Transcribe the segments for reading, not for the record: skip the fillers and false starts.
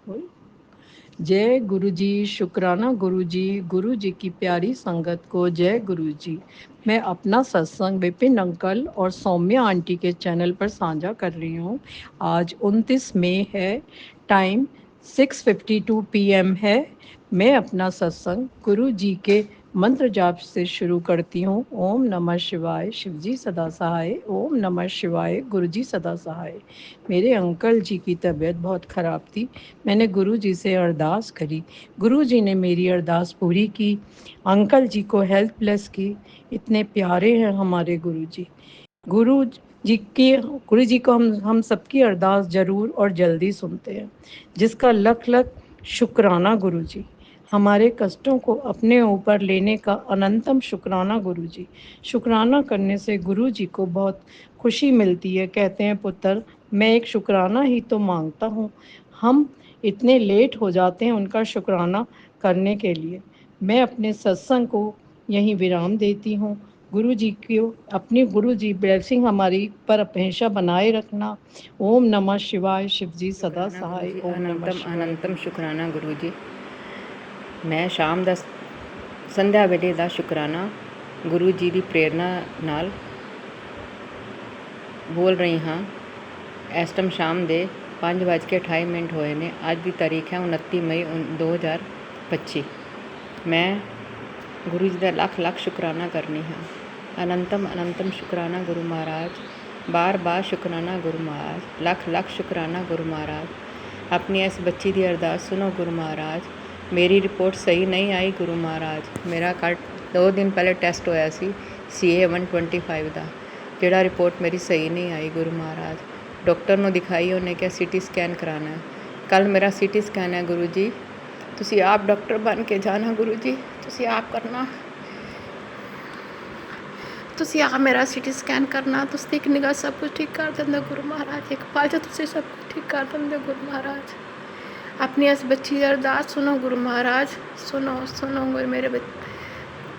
जय गुरु जी, शुक्राना गुरु जी की प्यारी संगत को जय गुरु जी। मैं अपना सत्संग विपिन अंकल और सौम्या आंटी के चैनल पर साझा कर रही हूँ। आज 29 मई है, टाइम 6:52 PM है। मैं अपना सत्संग गुरु जी के मंत्र जाप से शुरू करती हूँ। ओम नमः शिवाय, शिव जी सदा सहाय। ओम नमः शिवाय, गुरु जी सदा सहाय। मेरे अंकल जी की तबीयत बहुत ख़राब थी। मैंने गुरु जी से अरदास करी। गुरु जी ने मेरी अरदास पूरी की। अंकल जी को हेल्थ ब्लेस की। इतने प्यारे हैं हमारे गुरु जी। गुरु गुरु जी को हम सबकी अरदास जरूर और जल्दी सुनते हैं, जिसका लख लख शुक्राना गुरु जी। हमारे कष्टों को अपने ऊपर लेने का अनंतम शुक्राना गुरु जी। शुक्राना करने से गुरु जी को बहुत खुशी मिलती है। कहते हैं पुत्र, मैं एक शुक्राना ही तो मांगता हूँ। हम इतने लेट हो जाते हैं उनका शुक्राना करने के लिए। मैं अपने सत्संग को यहीं विराम देती हूँ। गुरु जी को अपनी गुरु जी ब्लेसिंग हमारी पर हमेशा बनाए रखना। ओम नमः शिवाय, शिव जी सदा शुक्राना गुरु सहाय। जी, ओम नमः अनंतम शिवाय। अनंतम शुक्राना गुरु जी। मैं शाम ਦਾ ਸੰਧਿਆ ਵੇਲੇ ਦਾ ਸ਼ੁਕਰਾਨਾ ਗੁਰੂ ਜੀ ਦੀ ਪ੍ਰੇਰਨਾ ਨਾਲ ਬੋਲ ਰਹੀ ਹਾਂ। ਇਸ ਟਾਈਮ ਸ਼ਾਮ ਦੇ 5:28 ਹੋਏ ਨੇ। ਅੱਜ ਦੀ ਤਾਰੀਖ ਹੈ 29 ਮਈ 2025। ਮੈਂ ਗੁਰੂ ਜੀ ਦਾ ਲੱਖ ਲੱਖ ਸ਼ੁਕਰਾਨਾ ਕਰਨੀ ਹਾਂ। ਅਨੰਤਮ ਅਨੰਤਮ ਸ਼ੁਕਰਾਨਾ ਗੁਰੂ ਮਹਾਰਾਜ। ਬਾਰ ਬਾਰ ਸ਼ੁਕਰਾਨਾ ਗੁਰੂ ਮਹਾਰਾਜ। ਲੱਖ ਲੱਖ ਸ਼ੁਕਰਾਨਾ ਗੁਰੂ ਮਹਾਰਾਜ। ਆਪਣੀ ਇਸ ਬੱਚੀ ਦੀ ਅਰਦਾਸ ਸੁਣੋ ਗੁਰੂ ਮਹਾਰਾਜ। ਮੇਰੀ ਰਿਪੋਰਟ ਸਹੀ ਨਹੀਂ ਆਈ ਗੁਰੂ ਮਹਾਰਾਜ। ਮੇਰਾ ਕੱਲ੍ਹ 2 ਦਿਨ ਪਹਿਲੇ ਟੈਸਟ ਹੋਇਆ ਸੀ CA 125 ਦਾ, ਜਿਹੜਾ ਰਿਪੋਰਟ ਮੇਰੀ ਸਹੀ ਨਹੀਂ ਆਈ ਗੁਰੂ ਮਹਾਰਾਜ। ਡਾਕਟਰ ਨੂੰ ਦਿਖਾਈ, ਉਹਨੇ ਕਿਹਾ CT ਸਕੈਨ ਕਰਾਉਣਾ ਹੈ। ਕੱਲ੍ਹ ਮੇਰਾ CT ਸਕੈਨ ਹੈ ਗੁਰੂ ਜੀ। ਤੁਸੀਂ ਆਪ ਡਾਕਟਰ ਬਣ ਕੇ ਜਾਣਾ ਗੁਰੂ ਜੀ, ਤੁਸੀਂ ਆਪ ਕਰਨਾ। ਤੁਸੀਂ ਆਪ ਮੇਰਾ CT ਸਕੈਨ ਕਰਨਾ। ਤੁਸੀਂ ਇੱਕ ਨਿਗਾਹ ਸਭ ਕੁਝ ਠੀਕ ਕਰ ਦਿੰਦੇ ਗੁਰੂ ਮਹਾਰਾਜ। ਇੱਕ ਪਲ 'ਚ ਤੁਸੀਂ ਸਭ ਕੁਝ ਠੀਕ ਕਰ ਦਿੰਦੇ ਗੁਰੂ ਮਹਾਰਾਜ। ਆਪਣੀ ਇਸ ਬੱਚੀ ਦੀ ਅਰਦਾਸ ਸੁਣੋ ਗੁਰੂ ਮਹਾਰਾਜ। ਸੁਣੋ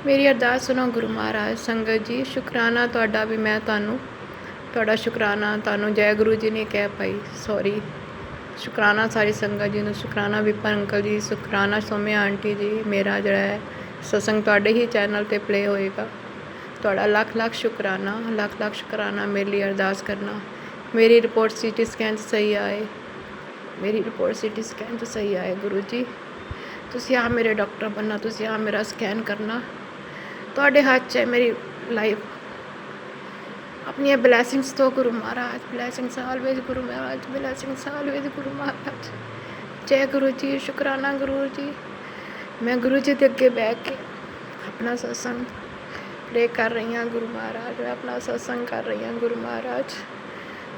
ਮੇਰੀ ਅਰਦਾਸ ਸੁਣੋ ਗੁਰੂ ਮਹਾਰਾਜ। ਸੰਗਤ ਜੀ, ਸ਼ੁਕਰਾਨਾ ਤੁਹਾਡਾ ਵੀ। ਮੈਂ ਤੁਹਾਡਾ ਸ਼ੁਕਰਾਨਾ ਤੁਹਾਨੂੰ ਜੈ ਗੁਰੂ ਜੀ ਨੇ ਕਿਹਾ ਭਾਈ, ਸੌਰੀ। ਸ਼ੁਕਰਾਨਾ ਸਾਰੀ ਸੰਗਤ ਜੀ ਨੂੰ। ਸ਼ੁਕਰਾਨਾ ਵਿਪਨ ਅੰਕਲ ਜੀ, ਸ਼ੁਕਰਾਨਾ ਸੌਮਿਆ ਆਂਟੀ ਜੀ। ਮੇਰਾ ਜਿਹੜਾ ਹੈ ਸਤਸੰਗ ਤੁਹਾਡੇ ਹੀ ਚੈਨਲ 'ਤੇ ਪਲੇ ਹੋਏਗਾ। ਤੁਹਾਡਾ ਲੱਖ ਲੱਖ ਸ਼ੁਕਰਾਨਾ, ਲੱਖ ਲੱਖ ਸ਼ੁਕਰਾਨਾ। ਮੇਰੇ ਲਈ ਅਰਦਾਸ ਕਰਨਾ। ਮੇਰੀ ਰਿਪੋਰਟ CT ਸਕੈਨ 'ਚ ਸਹੀ ਆਏ। ਮੇਰੀ ਰਿਪੋਰਟ CT ਸਕੈਨ 'ਚ ਸਹੀ ਆਏ ਗੁਰੂ ਜੀ। ਤੁਸੀਂ ਆ ਮੇਰੇ ਡਾਕਟਰ ਬਣਨਾ। ਤੁਸੀਂ ਆ ਮੇਰਾ ਸਕੈਨ ਕਰਨਾ। ਤੁਹਾਡੇ ਹੱਥ 'ਚ ਹੈ ਮੇਰੀ ਲਾਈਫ। ਆਪਣੀਆਂ ਬਲੈਸਿੰਗਸ ਤੋਂ Guru Maharaj. Blessings always Guru Maharaj. Blessings always Guru Maharaj. ਜੈ ਗੁਰੂ ਜੀ, ਸ਼ੁਕਰਾਨਾ ਗੁਰੂ ਜੀ। ਮੈਂ ਗੁਰੂ ਜੀ ਦੇ ਅੱਗੇ ਬਹਿ ਕੇ ਆਪਣਾ ਸਤਸੰਗ ਪ੍ਰੇ ਕਰ ਰਹੀ ਹਾਂ ਗੁਰੂ ਮਹਾਰਾਜ। ਮੈਂ ਆਪਣਾ ਸਤਸੰਗ ਕਰ ਰਹੀ ਹਾਂ ਗੁਰੂ ਮਹਾਰਾਜ।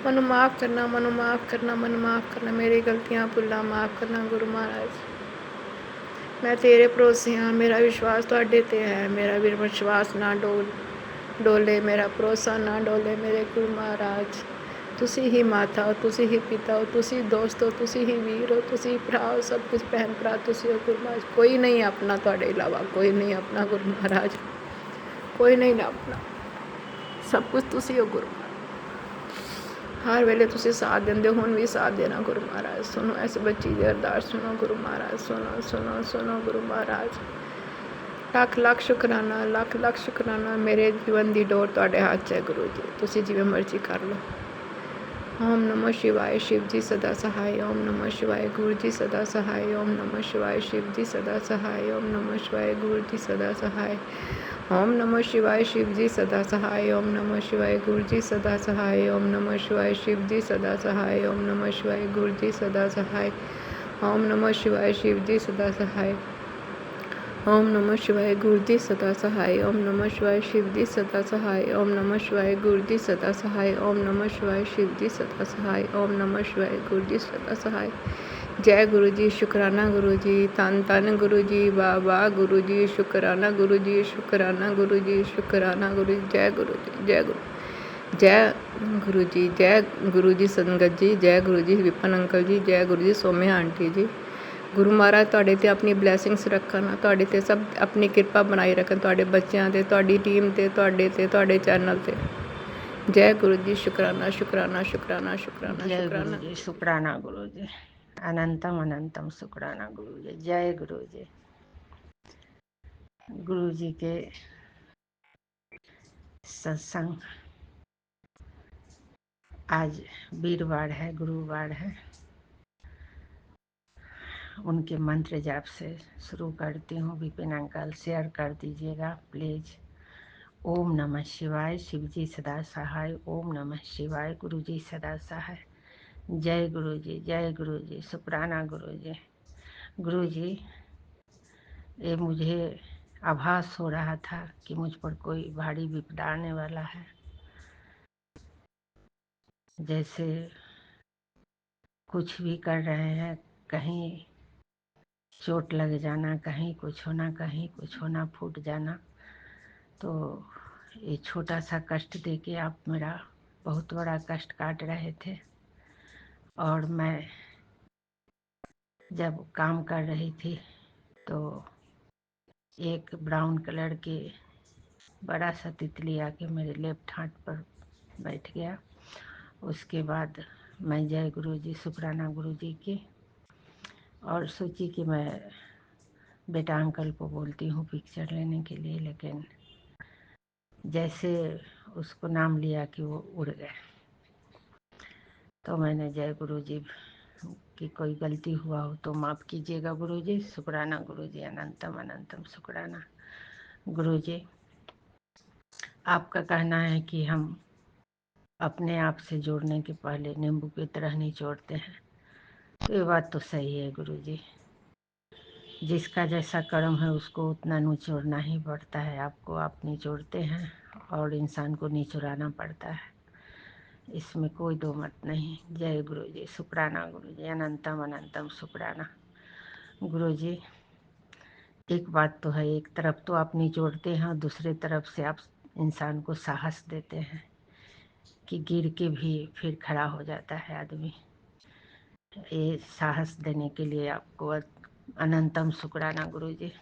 ਮੈਨੂੰ ਮਾਫ਼ ਕਰਨਾ, ਮੈਨੂੰ ਮਾਫ਼ ਕਰਨਾ, ਮੈਨੂੰ ਮਾਫ਼ ਕਰਨਾ। ਮੇਰੀ ਗਲਤੀਆਂ ਭੁੱਲਾਂ ਮਾਫ਼ ਕਰਨਾ ਗੁਰੂ ਮਹਾਰਾਜ। ਮੈਂ ਤੇਰੇ ਭਰੋਸੇ ਹਾਂ। ਮੇਰਾ ਵਿਸ਼ਵਾਸ ਤੁਹਾਡੇ 'ਤੇ ਹੈ। ਮੇਰਾ ਵੀ ਵਿਸ਼ਵਾਸ ਨਾ ਡੋਲੇ, ਮੇਰਾ ਭਰੋਸਾ ਨਾ ਡੋਲੇ ਮੇਰੇ ਗੁਰੂ ਮਹਾਰਾਜ। ਤੁਸੀਂ ਹੀ ਮਾਤਾ ਹੋ, ਤੁਸੀਂ ਹੀ ਪਿਤਾ ਹੋ, ਤੁਸੀਂ ਦੋਸਤ ਹੋ, ਤੁਸੀਂ ਹੀ ਵੀਰ ਹੋ, ਤੁਸੀਂ ਭਰਾ ਹੋ, ਸਭ ਕੁਝ ਭੈਣ ਭਰਾ ਤੁਸੀਂ ਹੋ ਗੁਰੂ ਮਹਾਰਾਜ। ਕੋਈ ਨਹੀਂ ਆਪਣਾ ਤੁਹਾਡੇ ਇਲਾਵਾ, ਕੋਈ ਨਹੀਂ ਆਪਣਾ ਗੁਰੂ ਮਹਾਰਾਜ। ਕੋਈ ਨਹੀਂ ਨਾ ਆਪਣਾ, ਸਭ ਕੁਝ ਤੁਸੀਂ ਹੋ ਗੁਰੂ ਮਹਾਰਾਜ। ਹਰ ਵੇਲੇ ਤੁਸੀਂ ਸਾਥ ਦਿੰਦੇ ਹੋ, ਹੁਣ ਵੀ ਸਾਥ ਦੇਣਾ ਗੁਰੂ ਮਹਾਰਾਜ। ਸੁਣੋ ਇਸ ਬੱਚੀ ਦੀ ਅਰਦਾਸ, ਸੁਣੋ ਗੁਰੂ ਮਹਾਰਾਜ। ਸੁਣੋ ਗੁਰੂ ਮਹਾਰਾਜ। ਲੱਖ ਲੱਖ ਸ਼ੁਕਰਾਨਾ, ਲੱਖ ਲੱਖ ਸ਼ੁਕਰਾਨਾ। ਮੇਰੇ ਜੀਵਨ ਦੀ ਡੋਰ ਤੁਹਾਡੇ ਹੱਥ 'ਚ ਹੈ ਗੁਰੂ ਜੀ। ਤੁਸੀਂ ਜਿਵੇਂ ਮਰਜ਼ੀ ਕਰ ਲਓ। ਓਮ ਨਮः शिवाय, शिव जी सदा सहाय। ओम नमः शिवाय, गुरु जी सदा सहाय। ओम नमः शिवाय, शिव जी सदा सहाय। ओम नमः शिवाय, गुरु जी सदा सहाय। ओम नमः शिवाय, शिव जी सदा सहाय। ओम नमः शिवाय, गुरु जी सदा सहाय। ओम नमः शिवाय, शिव जी सदा सहाय। ओम नमः शिवाय, गुरु जी सदा सहाय। ओम नमः शिवाय, शिव जी सदा सहाय। ओम नमः शिवाय, गुरु जी सदा सहाय। ओम नमः शिवाय, शिव जी सदा सहाय। ओम नमः शिवाय, गुरु जी सदा सहाय। ओम नमः शिवाय, शिव जी सदा सहाय। ओम नमः शिवाय, गुरु जी सदा सहाय। जय गुरु जी, शुकराना गुरु जी। धन धन गुरु जी, वाह वाह गुरु जी। शुकराना गुरु जी, शुकराना गुरु जी, शुकराना गुरु जी। जय गुरु जी, जय गुरु, जय गुरु जी, जय गुरु जी संगत जी। जय गुरु जी विपन अंकल जी। जय गुरु जी सौम्या आंटी जी। ਗੁਰੂ ਮਹਾਰਾਜ ਤੁਹਾਡੇ 'ਤੇ ਆਪਣੀ ਬਲੈਸਿੰਗਸ ਰੱਖਣ, ਤੁਹਾਡੇ 'ਤੇ ਸਭ ਆਪਣੀ ਕਿਰਪਾ ਬਣਾਈ ਰੱਖਣ, ਤੁਹਾਡੇ ਬੱਚਿਆਂ 'ਤੇ, ਤੁਹਾਡੀ ਟੀਮ 'ਤੇ, ਤੁਹਾਡੇ ਚੈਨਲ 'ਤੇ। ਜੈ ਗੁਰੂ ਜੀ, ਸ਼ੁਕਰਾਨਾ ਸ਼ੁਕਰਾਨਾ ਸ਼ੁਕਰਾਨਾ ਸ਼ੁਕਰਾਨਾ जय गुरु ਸ਼ੁਕਰਾਨਾ। जी, शुक्राना गुरु जी। अनंतम अनंतम शुक्राना गुरु जी। जय गुरु जी। गुरु जी के सत्संग, आज वीरवार है, गुरुवार है, उनके मंत्र जाप से शुरू करती हूँ। विपिन अंकल शेयर कर दीजिएगा प्लीज। ओम नमः शिवाय, शिव जी सदा सहाय। ओम नमः शिवाय, गुरु जी सदा सहाय। जय गुरु जी, जय गुरु जी, शुक्राना गुरु जी। गुरु जी, ये मुझे आभास हो रहा था कि मुझ पर कोई भारी विपदा आने वाला है। जैसे कुछ भी कर रहे हैं, कहीं चोट लग जाना, कहीं कुछ होना, कहीं कुछ होना, फूट जाना। तो ये छोटा सा कष्ट दे के आप मेरा बहुत बड़ा कष्ट काट रहे थे। और मैं जब काम कर रही थी तो एक ब्राउन कलर के बड़ा सा तितली आके मेरे लेफ्ट हाथ पर बैठ गया। उसके बाद मैं जय गुरु जी, शुक्राना गुरु जी की, और सोची कि मैं बेटा अंकल को बोलती हूँ पिक्चर लेने के लिए, लेकिन जैसे उसको नाम लिया कि वो उड़ गए। तो मैंने जय गुरु जी की कोई गलती हुआ हो तो माफ़ कीजिएगा गुरु जी। शुक्राना गुरु जी, अनंतम अनंतम शुक्राना गुरु जी। आपका कहना है कि हम अपने आप से जोड़ने के पहले नींबू की तरह निचोड़ते हैं, तो ये बात तो सही है गुरु जी। जिसका जैसा कर्म है उसको उतना निचोड़ना ही पड़ता है। आपको आप निचोड़ते हैं और इंसान को निचोड़ाना पड़ता है, इसमें कोई दो मत नहीं। जय गुरु जी, शुक्राना गुरु जी, अनंतम अनंतम शुक्राना गुरु जी। एक बात तो है, एक तरफ तो आप निचोड़ते हैं, दूसरे तरफ से आप इंसान को साहस देते हैं कि गिर के भी फिर खड़ा हो जाता है आदमी। ये साहस देने के लिए आपको अनंतम शुक्राना गुरु जी।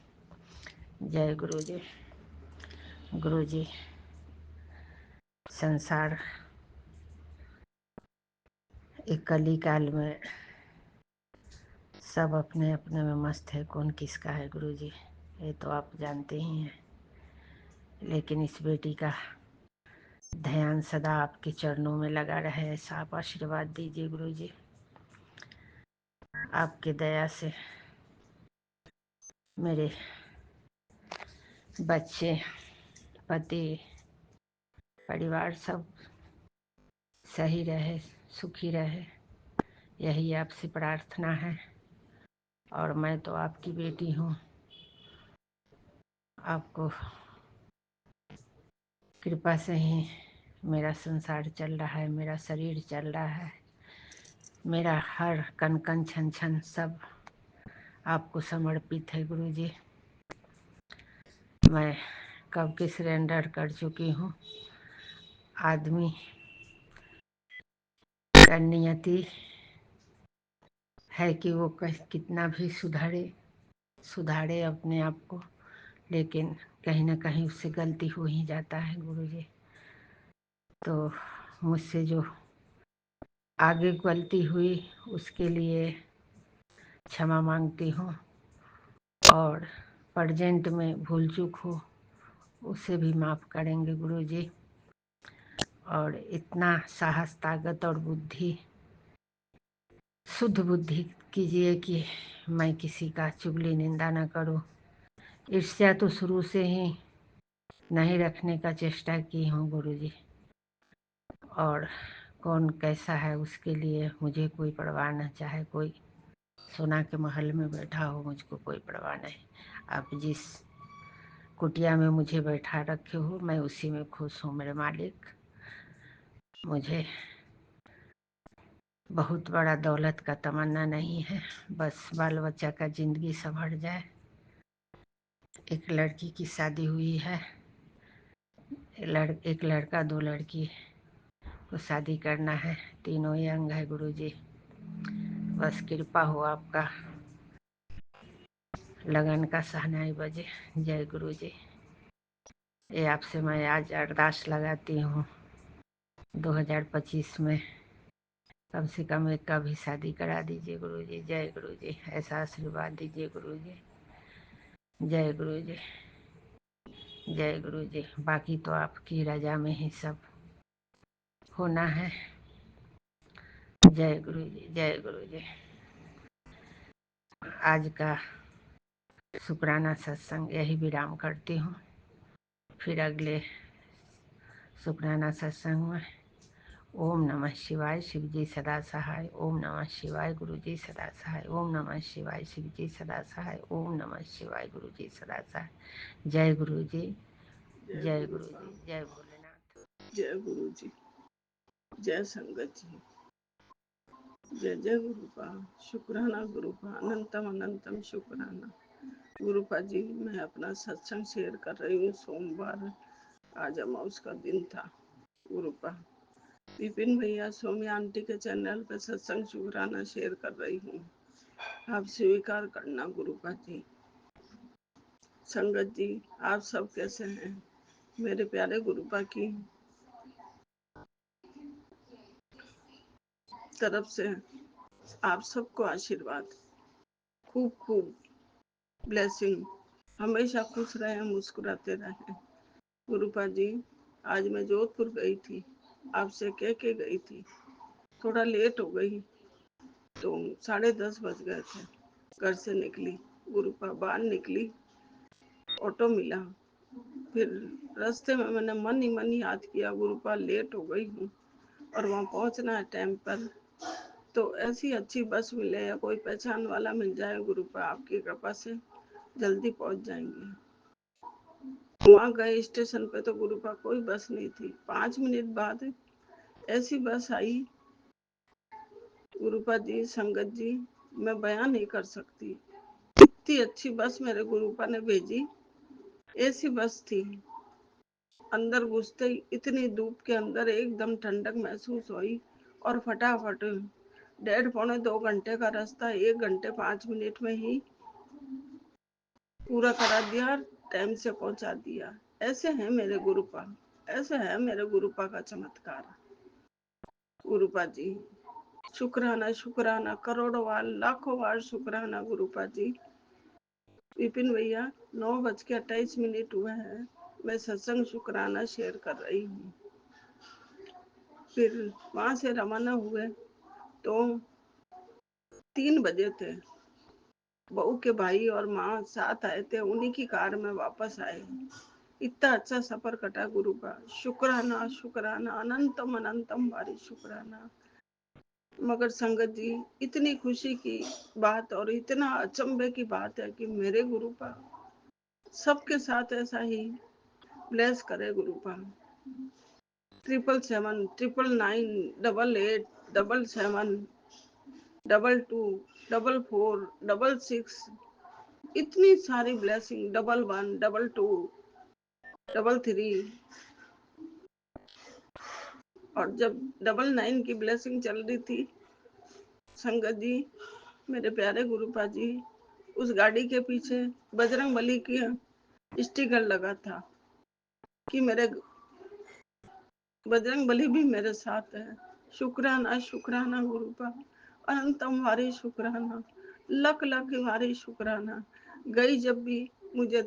जय गुरु जी। गुरु जी, संसार एक कली काल में सब अपने अपने में मस्त है, कौन किसका है गुरु जी, ये तो आप जानते ही हैं। लेकिन इस बेटी का ध्यान सदा आपके चरणों में लगा रहे, ऐसा आप आशीर्वाद दीजिए गुरु जी। आपके दया से मेरे बच्चे, पति, परिवार सब सही रहे, सुखी रहे, यही आपसे प्रार्थना है। और मैं तो आपकी बेटी हूँ, आपको कृपा से ही मेरा संसार चल रहा है, मेरा शरीर चल रहा है, मेरा हर कन कन छन छन सब आपको समर्पित है गुरु जी। मैं कब के सरेंडर कर चुकी हूँ। आदमी का नियति है कि वो कितना भी सुधारे अपने आप को, लेकिन कहीं ना कहीं उससे गलती हो ही जाता है गुरु जी। तो मुझसे जो आगे गलती हुई उसके लिए क्षमा मांगती हूँ, और प्रेजेंट में भूल चूक हो उसे भी माफ़ करेंगे गुरु जी। और इतना साहस, ताकत और बुद्धि, शुद्ध बुद्धि कीजिए कि मैं किसी का चुगली निंदा न करूं। ईर्ष्या तो शुरू से ही नहीं रखने का चेष्टा की हूँ गुरु जी, और कौन कैसा है उसके लिए मुझे कोई परवाह न, चाहे कोई सोना के महल में बैठा हो, मुझको कोई परवाह नहीं। आप जिस कुटिया में मुझे बैठा रखे हो मैं उसी में खुश हूँ मेरे मालिक। मुझे बहुत बड़ा दौलत का तमन्ना नहीं है, बस बाल बच्चा का ज़िंदगी संभल जाए। एक लड़की की शादी हुई है, एक लड़का, दो लड़की को शादी करना है, तीनों यंग है गुरु जी। बस कृपा हो आपका, लगन का शहनाई बजे। जय गुरु जी। ये आपसे मैं आज अरदास लगाती हूँ 2025 में कम से कम एक का भी शादी करा दीजिए गुरुजी। जय गुरुजी, ऐसा आशीर्वाद दीजिए गुरुजी। जय गुरुजी, जय गुरुजी। बाकी तो आपकी रजा में ही सब होना है। जय गुरुजी, जय गुरुजी। आज का शुक्राना सत्संग यही विराम करती हूँ। फिर अगले शुक्राना सत्संग में ओम नमः शिवाय, शिव जी सदा सहाय। ओम नमः शिवाय, गुरु जी सदा सहाय। ओम नमः शिवाय, शिव जी सदा सहाय। ओम नमः शिवाय, गुरु जी सदा सहाय। जय गुरु जी, जय गुरु जी, जय भोलेनाथ। जय गुरु जी, जय संगत जी, जय जय गुरुपा। शुक्राना गुरुपा, अनंतम अनंतम शुक्राना गुरुपा जी। मैं अपना सत्संग शेयर कर रही हूँ। सोमवार आज अमावस का दिन था गुरुपा। विपिन भैया सौम्या आंटी के चैनल पे सत्संग शुक्राना शेयर कर रही हूँ। आप स्वीकार करना गुरुपा जी। संगत जी, आप सब कैसे हैं? मेरे प्यारे गुरुपा की तरफ से आप सबको आशीर्वाद, खूब खूब ब्लेसिंग। हमेशा खुश रहें, मुस्कुराते रहें गुरुपा जी। आज मैं जोधपुर गई थी, आपसे कह के गई थी। थोड़ा लेट हो गई तो 10:30 बज गए थे। घर से निकली गुरुपा, बाहर निकली, ऑटो मिला। फिर रास्ते में मैंने मन ही मन याद किया गुरुपा लेट हो गई हूँ और वहाँ पहुँचना है टाइम पर। तो ऐसी अच्छी बस मिले या कोई पहचान वाला मिल जाए गुरुपा, आपकी कृपा से जल्दी पहुँच जाएंगे। वहाँ गए स्टेशन पे तो गुरुपा कोई बस नहीं थी। 5 मिनट बाद ऐसी बस आई गुरुपा जी, संगत जी, मैं बयान नहीं कर सकती। इतनी अच्छी बस मेरे गुरुपा ने भेजी। ऐसी बस थी, अंदर घुसते ही इतनी धूप के अंदर एकदम ठंडक महसूस हुई और फटाफट 1.5 पौने 2 घंटे का रास्ता 1 घंटे 5 मिनट में ही पूरा करा दिया, टाइम से पहुंचा दिया। ऐसे है मेरे गुरुपा, ऐसे है मेरे गुरुपा का चमत्कार गुरुपा जी। शुक्राना शुक्राना, करोड़ों बार लाखों बार शुक्राना गुरुपा जी। विपिन भैया 9:28 हुए हैं, मैं सत्संग शुक्राना शेयर कर रही हूँ। फिर वहां से रवाना हुए तो 3 बजे थे। बहू के भाई और माँ साथ आए थे, उन्हीं की कार में वापस आए। इतना अच्छा सफर कटा गुरु का। शुक्राना शुक्राना, अनंतम अनंतम बारी शुक्राना। मगर संगत जी, इतनी खुशी की बात और इतना अचंभे की बात है कि मेरे गुरु पा सबके साथ ऐसा ही ब्लेस करे गुरु पा। 777 999 88 777 22 44 66, इतनी सारी ब्लेसिंग, 11 22 33। और जब 99 की ब्लेसिंग चल रही थी संगत जी, मेरे प्यारे गुरुपा जी, उस गाड़ी के पीछे बजरंग बली की स्टिकर लगा था कि मेरे बजरंग बली भी मेरे साथ है। शुक्राना शुक्राना गुरुपा, अनंतम वारी शुक्राना, लख लख वारी शुक्राना। गई जब भी मुझे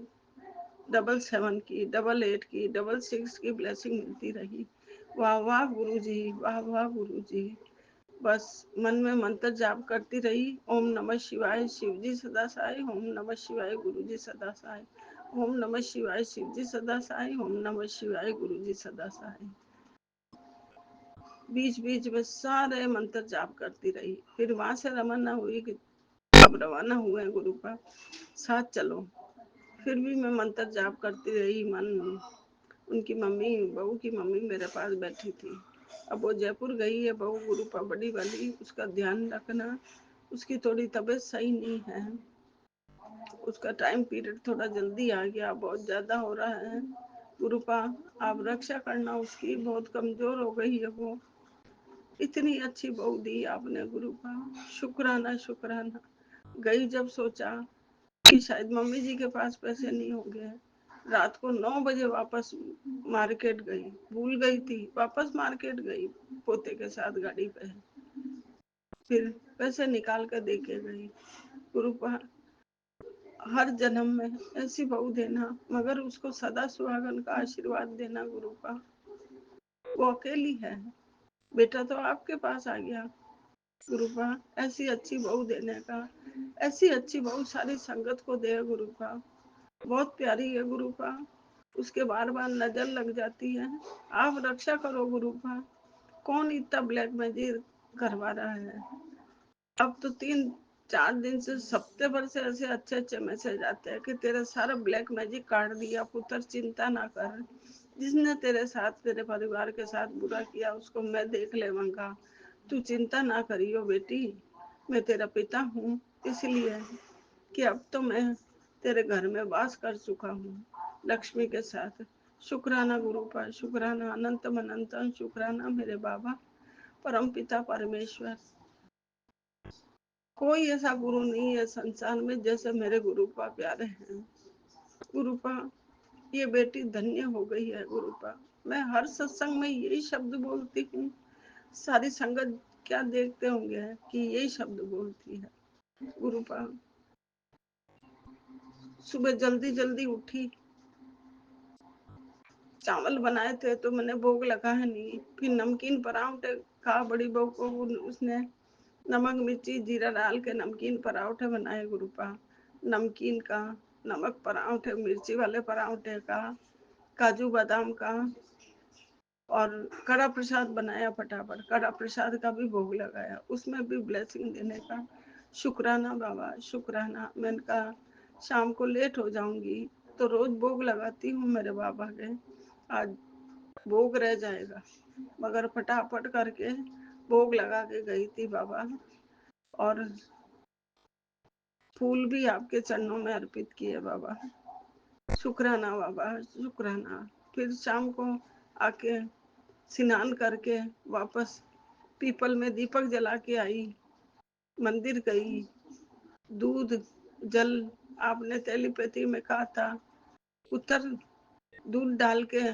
777 की, 88 की, 66 की ब्लेसिंग मिलती रही। वाह वाह गुरु जी, वाह वाह गुरु जी। बस मन में मंत्र जाप करती रही। ओम नमः शिवाय, शिव जी सदा सहाय। ओम नमः शिवाय, गुरु जी सदा सहाय। ओम नमः शिवाय, शिव जी सदा सहाय। ओम नमः शिवाय, गुरु जी सदा सहाय। बीच बीच में सारे मंत्र जाप करती रही। फिर वहां से रवाना हुई कि अब रवाना हुए गुरु का साथ चलो। फिर भी मैं मंत्र जाप करती रही। मन उनकी मम्मी, बहू की मम्मी मेरे पास बैठी थी। अब वो जयपुर गई है बहू गुरुपा बड़ी वाली, उसका ध्यान रखना। उसकी थोड़ी तबीयत सही नहीं है, उसका टाइम पीरियड थोड़ा जल्दी आ गया, बहुत ज्यादा हो रहा है गुरुपा। आप रक्षा करना उसकी, बहुत कमजोर हो गई है वो। इतनी अच्छी बहू दी आपने गुरुपा, शुक्राना शुक्राना। गई जब सोचा कि शायद मम्मी जी के पास पैसे नहीं होंगे, रात को 9 बजे वापस मार्केट गई। भूल गई थी, वापस मार्केट गई पोते के साथ गाड़ी पे। फिर पैसे निकाल कर दे के गई। गुरुपा हर जन्म में ऐसी बहू देना, मगर उसको सदा सुहागन का आशीर्वाद देना। गुरुपा वो अकेली है, बेटा तो आपके पास आ गया। गुरुपा ऐसी अच्छी बहू देने का, ऐसी अच्छी बहू सारी संगत को दे। गुरुपा बहुत प्यारी है गुरुपा, उसके बार बार नजर लग जाती है। आप रक्षा करो गुरुपा। कौन इतना ब्लैक मैजिक करवा रहा है? अब तो 3-4 दिन से हफ्ते भर से ऐसे अच्छे अच्छे मैसेज आते हैं कि तेरा सारा ब्लैक मैजिक काट दिया पुत्र, चिंता ना कर। जिसने तेरे साथ, तेरे परिवार के साथ बुरा किया उसको मैं देख लेवांगा। तू चिंता ना करियो बेटी, मैं तेरा पिता हूँ, इसलिए कि अब तो मैं तेरे घर में वास कर चुका हूँ लक्ष्मी के साथ। शुक्राना गुरुपा, शुक्राना अनंत अनंत शुक्राना मेरे बाबा परम पिता परमेश्वर। कोई ऐसा गुरु नहीं है संसार में जैसे मेरे गुरुपा प्यारे हैं। गुरुपा ये बेटी धन्य हो गई है। गुरुपा मैं हर सत्संग में यही शब्द बोलती हूँ, सारी संगत क्या देखते होंगे कि यही शब्द बोलती है। गुरुपा सुबह जल्दी जल्दी उठी, चावल बनाए थे तो मैंने भोग लगा है नहीं। फिर नमकीन पराठे खा, बड़ी बहू को उसने नमक मिर्ची जीरा डाल के नमकीन पराठे बनाए। गुरुपा नमकीन का, नमक पराठे, मिर्ची वाले पराठे का, काजू बादाम का, और कड़ा प्रसाद बनाया फटाफट। कड़ा प्रसाद का भी भोग लगाया, उसमें भी ब्लेसिंग देने का। शुक्राना बाबा शुक्राना। मैंने कहा शाम को लेट हो जाऊंगी तो रोज भोग लगाती हूँ मेरे बाबा के, आज भोग रह जाएगा, मगर फटाफट करके भोग लगा के गई थी बाबा। और फूल भी आपके चरणों में अर्पित किए बाबा। शुक्राना बाबा शुक्राना। फिर शाम को आके स्नान करके वापस पीपल में दीपक जला के आई, मंदिर गई। दूध जल आपने टेलीपैथी में कहा था, उत्तर दूध डाल के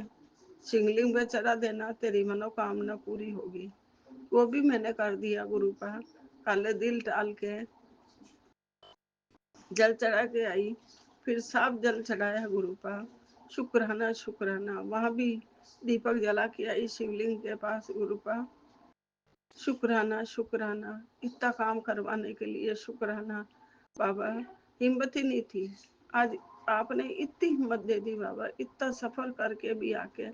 शिवलिंग में चढ़ा देना, तेरी मनोकामना पूरी होगी। वो भी मैंने कर दिया गुरुपा। काले दिल डाल के जल चढ़ा के आई, फिर साफ जल चढ़ाया गुरुपा। शुक्राना शुक्राना। वहां भी दीपक जला के आई शिवलिंग के पास। गुरुपा शुक्राना शुक्राना, इतना काम करवाने के लिए शुक्राना बाबा। हिम्मत ही नहीं थी, आज आपने इतनी हिम्मत दे दी बाबा। इतना सफर करके भी आके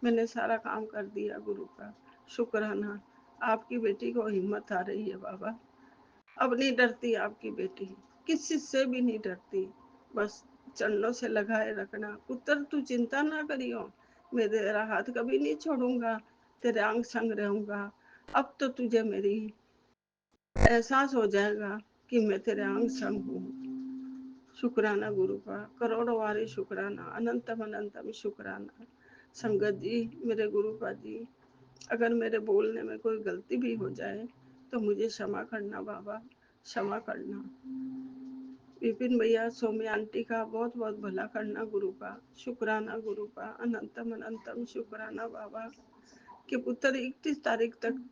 मैंने सारा काम कर दिया गुरुपा। शुक्राना। आपकी बेटी को हिम्मत आ रही है बाबा, अब नहीं डरती आपकी बेटी, किसी से भी नहीं डरती। बस चरणों से लगाए रखना। पुत्र तू चिंता ना करियो, मैं तेरा हाथ कभी नहीं छोड़ूंगा, तेरे अंग संग रहूंगा। अब तो तुझे मेरी एहसास हो जाएगा कि मैं तेरे अंग संग हूँ। शुक्राना गुरुपा, करोड़ों वारी शुक्राना, अनंतम अनंतम शुक्राना। संगत जी, मेरे गुरुपा जी, अगर मेरे बोलने में कोई गलती भी हो जाए तो मुझे क्षमा करना बाबा, क्षमा करना। विपिन भैया, सौम्या आंटी का बहुत बहुत भला करना गुरुपा। शुक्राना गुरुपा, अनंतम अनंतम शुक्राना बाबा कि पुत्र 31 तारीख तक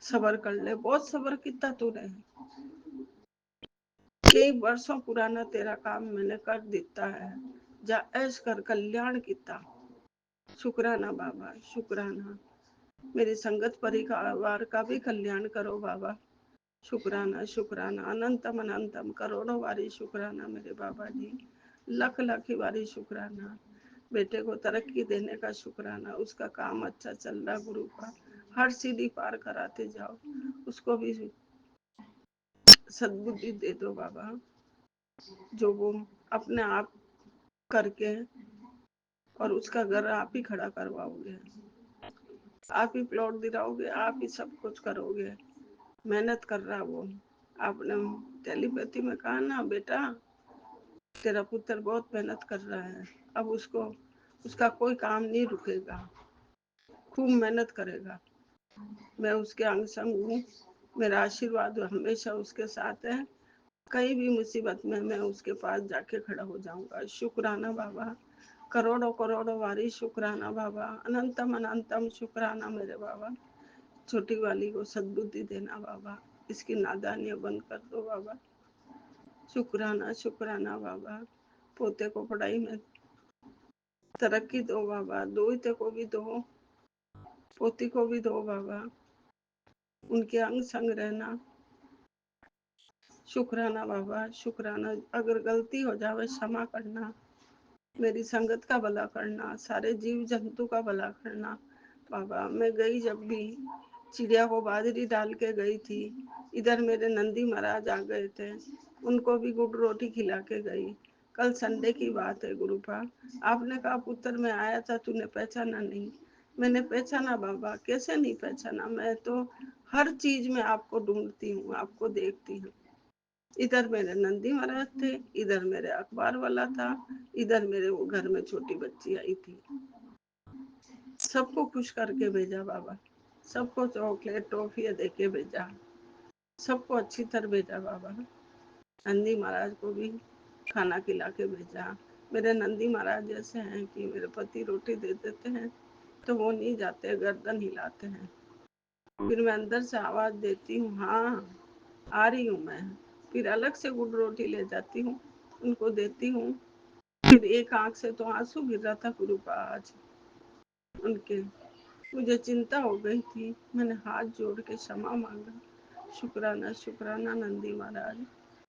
सबर कर ले। बहुत सबर कितना तूने, कई वर्षों पुराना तेरा काम मैंने कर दिता है, जा ऐश कर कल्याण किता। शुक्राना बाबा शुक्राना। मेरी संगत परिवार का भी कल्याण करो बाबा। शुक्राना शुक्राना, अनंतम अनंतम करोड़ों बारी शुक्राना मेरे बाबा जी, लख लख बारी शुक्राना। बेटे को तरक्की देने का शुक्राना, उसका काम अच्छा चल रहा गुरु का, हर सीढ़ी पार कराते जाओ, उसको भी सद्बुद्धि दे दो बाबा, जो वो अपने आप करके और उसका घर आप ही खड़ा करवाओगे, आप ही प्लॉट दिलाओगे, आप ही सब कुछ करोगे। मेहनत कर रहा वो, आपने टेलीपैथी में कहा ना बेटा तेरा पुत्र बहुत मेहनत कर रहा है, अब उसको उसका कोई काम नहीं रुकेगा, खूब मेहनत करेगा। मैं उसके अंग संग हूँ, मेरा आशीर्वाद हमेशा उसके साथ है। कहीं भी मुसीबत में मैं उसके पास जाके खड़ा हो जाऊंगा। शुक्राना बाबा, करोड़ों करोड़ों वारी शुक्राना बाबा, अनंतम अनंतम शुक्राना मेरे बाबा। छोटी वाली को सद्बुद्धि देना बाबा, इसकी नादानियाँ बंद कर दो बाबा। शुक्राना शुक्राना बाबा। पोते को पढ़ाई में तरक्की दो बाबा, दोहिते को भी दो, पोती को भी दो बाबा, उनके अंग संग रहना। शुक्राना बाबा शुक्राना। अगर गलती हो जावे क्षमा करना, मेरी संगत का भला करना, सारे जीव जंतु का भला करना बाबा। मैं गई जब भी चिड़िया को बाजरी डाल के गई थी, इधर मेरे नंदी महाराज आ गए थे, उनको भी गुड़ रोटी खिला के गई। कल संडे की बात है गुरुपा, आपने कहा पुत्र मैं आया था, तूने पहचाना नहीं। मैंने पहचाना बाबा, कैसे नहीं पहचाना, मैं तो हर चीज में आपको ढूंढती हूँ, आपको देखती हूँ। इधर मेरे नंदी महाराज थे, इधर मेरे अखबार वाला था, इधर मेरे वो घर में छोटी बच्ची आई थी। सबको खुश करके भेजा बाबा, सबको चॉकलेट टॉफी दे के भेजा, सबको अच्छी तरह भेजा बाबा। नंदी महाराज को भी खाना खिला के भेजा। मेरे नंदी महाराज जैसे हैं कि मेरे पति रोटी दे देते हैं तो वो नहीं जाते, गर्दन हिलाते हैं। फिर मैं अंदर से आवाज देती हूँ, हाँ आ रही हूँ मैं। फिर अलग से गुड़ रोटी ले जाती हूँ, उनको देती हूँ। फिर एक आंख से तो आंसू गिर रहा था गुरु का आज उनके। मुझे चिंता हो गई थी, मैंने हाथ जोड़ के क्षमा मांगा। शुक्राना शुक्राना नंदी महाराज,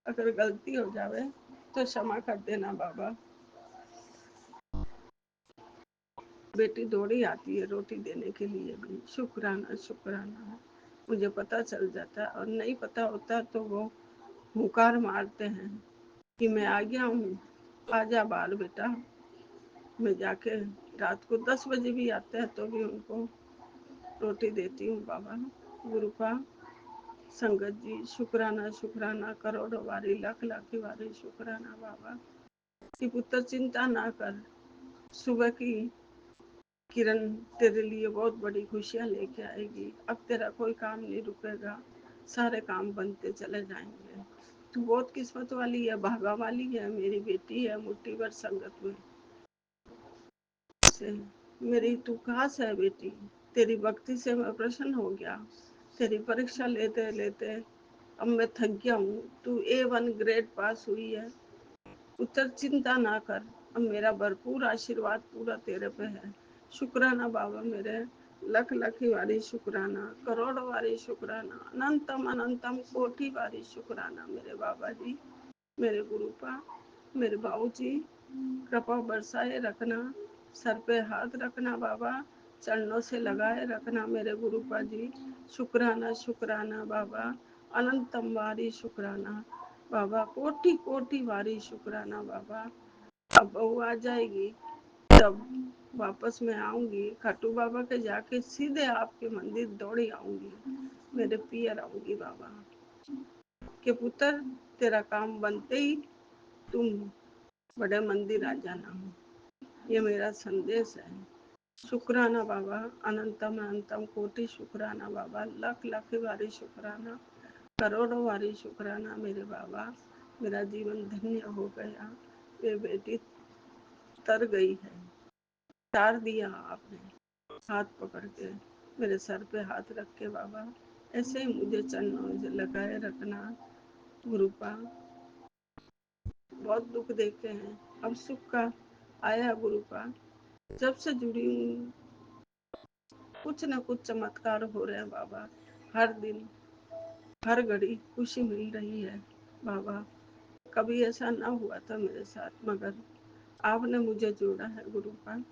अगर गलती हो जावे तो क्षमा कर देना बाबा। बेटी दौड़ी आती है रोटी देने के लिए भी। शुक्राना शुक्राना। मुझे पता चल जाता, और नहीं पता होता तो वो हुकार मारते हैं कि मैं आ गया हूँ, आजा बाहर बेटा। मैं जाके रात को 10 बजे भी आते हैं तो भी उनको रोटी देती हूँ बाबा। गुरु का संगत जी शुक्राना शुक्राना, करोड़ों वारी लाख लाखी वारी शुक्राना बाबा। कि पुत्र चिंता ना कर, सुबह की किरण तेरे लिए बहुत बड़ी खुशियां लेके आएगी। अब तेरा कोई काम नहीं रुकेगा, सारे काम बनते चले जाएंगे। तू बहुत किस्मत वाली है, भागा वाली है, मेरी बेटी है मुट्ठी भर संगत में से। मेरी तू खास है बेटी, तेरी भक्ति से मैं प्रसन्न हो गया। तेरी परीक्षा लेते लेते अब मैं थक गया हूँ। तू A1 ग्रेड पास हुई है, पुत्र चिंता ना कर, अब मेरा भरपूर आशीर्वाद पूरा तेरे पे है। शुक्राना बाबा मेरे, लख लखी वारी शुक्राना, करोड़ वारी शुक्राना, अनंतम अनंतम कोटि वारी शुक्राना मेरे बाबा जी, मेरे गुरु पा, मेरे बाबू जी। कृपा बरसाए रखना, सर पे हाथ रखना बाबा, चरणों से लगाए रखना मेरे गुरुपा जी। शुक्राना शुक्राना बाबा, अनंतम वारी शुक्राना बाबा, कोटि कोटि वारी शुक्राना बाबा। अब बहू आ जाएगी तब वापस मैं आऊंगी, खाटू बाबा के जाके सीधे आपके मंदिर दौड़ी आऊंगी, मेरे पियर आऊंगी बाबा। के पुत्र तेरा काम बनते ही तुम बड़े मंदिर आ जाना, ये मेरा संदेश है। शुक्राना बाबा, अनंतम अनंतम कोटि शुक्राना बाबा, लख लख वारी शुक्राना, करोड़ों वारी शुक्राना मेरे बाबा। मेरा जीवन धन्य हो गया, ये बेटी तर गई है, तार दिया आपने हाथ पकड़ के, मेरे सर पे हाथ रख के बाबा। ऐसे ही मुझे चरणों से लगाए रखना गुरुपा। बहुत दुख देखे हैं, अब सुख का आया गुरुपा। जब से जुड़ी हूँ कुछ न कुछ चमत्कार हो रहे हैं बाबा। हर दिन हर घड़ी खुशी मिल रही है बाबा। कभी ऐसा ना हुआ था मेरे साथ, मगर आपने मुझे जोड़ा है गुरुपा।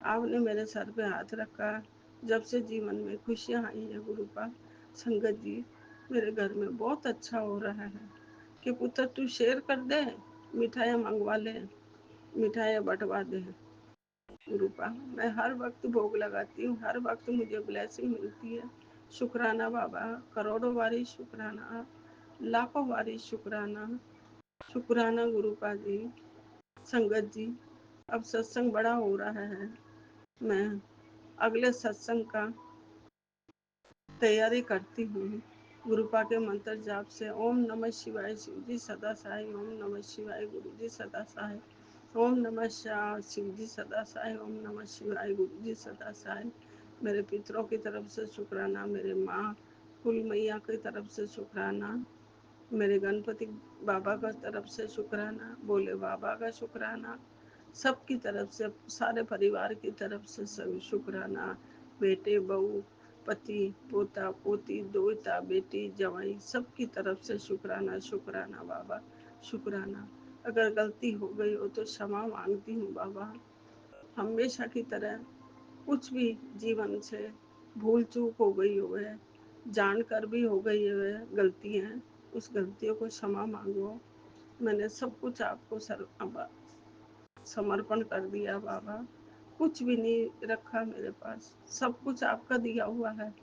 आपने मेरे सर पे हाथ रखा, जब से जीवन में खुशियाँ आई है गुरुपा। संगत जी मेरे घर में बहुत अच्छा हो रहा है कि पुत्र तू शेयर कर दे, मिठाइयाँ मंगवा ले, मिठाइयाँ बंटवा दे गुरुपा। मैं हर वक्त भोग लगाती हूँ, हर वक्त मुझे ब्लेसिंग मिलती है। शुक्राना बाबा, करोड़ों बारी शुक्राना, लाखों बारी शुक्राना। शुक्राना गुरुपा जी। संगत जी अब सत्संग बड़ा हो रहा है, मैं अगले सत्संग का तैयारी करती हूँ। गुरुपा के मंत्र जाप से ओम नमः शिवाय शिव जी सदा सहाय, ओम नमः शिवाय गुरु जी सदा सहाय, ओम नमः शिव जी सदा सहाय, ओम नमः शिवाय गुरु जी सदा सहाय। मेरे पितरों की तरफ से शुक्राना, मेरे माँ कुल मैया की तरफ से शुक्राना, मेरे गणपति बाबा का तरफ से शुक्राना, बोले बाबा का शुक्राना, सबकी तरफ से, सारे परिवार की तरफ से सब शुक्राना, बेटे बहू पति पोता पोती दोता बेटी जवाई सबकी तरफ से शुक्राना शुक्राना बाबा शुक्राना। अगर गलती हो गई हो तो क्षमा मांगती हूँ बाबा। हमेशा की तरह कुछ भी जीवन से भूल चूक हो गई हो है, जानकर भी हो गई है गलतियाँ, उस गलतियों को क्षमा मांगो। मैंने सब कुछ आपको समर्पण कर दिया बाबा, कुछ भी नहीं रखा मेरे पास, सब कुछ आपका दिया हुआ है,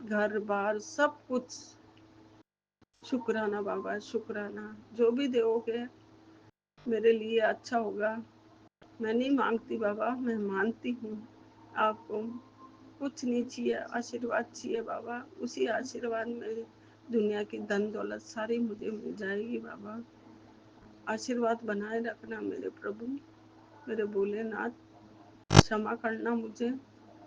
घर बार सब कुछ। शुक्राना बाबा शुक्राना, जो भी दोगे मेरे लिए अच्छा होगा। मैं नहीं मांगती बाबा, मैं मानती हूँ आपको। कुछ नहीं चाहिए, आशीर्वाद चाहिए बाबा। उसी आशीर्वाद में दुनिया की धन दौलत सारी मुझे मिल जाएगी बाबा। आशीर्वाद बनाए रखना मेरे प्रभु, मेरे भोलेनाथ। क्षमा करना मुझे,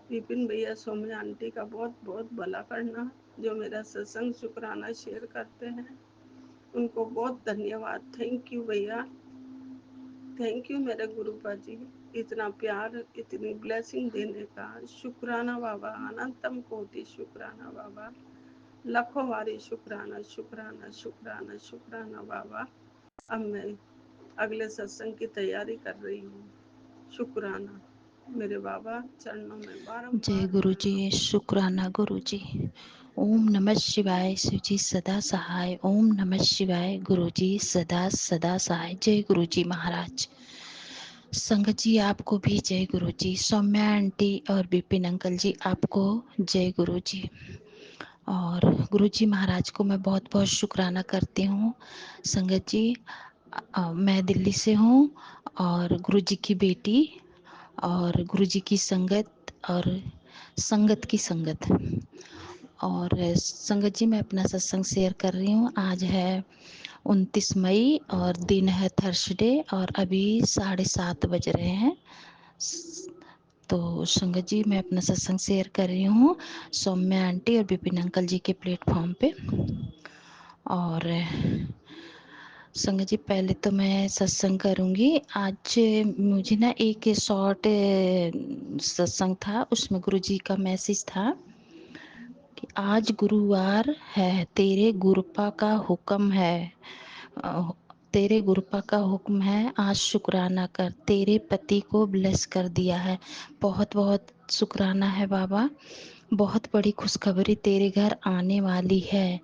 विपिन भैया सौम्या आंटी का बहुत बहुत भला करना, जो मेरा सत्संग शुक्राना शेयर करते हैं, उनको बहुत धन्यवाद। थैंक यू भैया, थैंक यू मेरे गुरुपा जी, इतना प्यार इतनी ब्लेसिंग देने का। शुक्राना बाबा, अनंतम कोटि शुक्राना बाबा, लाखों बारी शुक्राना शुक्राना शुक्राना शुक्राना बाबा। अब मैं अगले सत्संग की तैयारी कर रही हूँ। शुक्राना मेरे बाबा, चरणों में जय बारंबार गुरु जी, प्रणाम। शुक्राना गुरु जी। ओम नमः शिवाय, शिव जी सदा सहाय। ओम नमः शिवाय, गुरु जी सदा सदा सहाय। जय गुरु जी महाराज। संगत जी आपको भी जय गुरु जी। सौम्या आंटी और विपिन अंकल जी आपको जय गुरु जी। और गुरु जी महाराज को मैं बहुत बहुत शुक्राना करती हूँ। संगत जी मैं दिल्ली से हूँ और गुरु जी की बेटी और गुरु जी की संगत और संगत की संगत। और संगत जी मैं अपना सत्संग शेयर कर रही हूँ। आज है 29 मई और दिन है थर्सडे और अभी 7:30 बज रहे हैं। तो संगत जी मैं अपना सत्संग शेयर कर रही हूँ सौम्या आंटी और विपिन अंकल जी के प्लेटफॉर्म पे। और संगत जी पहले तो मैं सत्संग करूँगी। आज मुझे ना एक शॉर्ट सत्संग था, उसमें गुरु जी का मैसेज था कि आज गुरुवार है, तेरे गुरुपा का हुक्म है, तेरे गुरुपा का हुक्म है, आज शुक्राना कर, तेरे पति को ब्लेस कर दिया है। बहुत बहुत शुक्राना है बाबा, बहुत बड़ी खुशखबरी तेरे घर आने वाली है।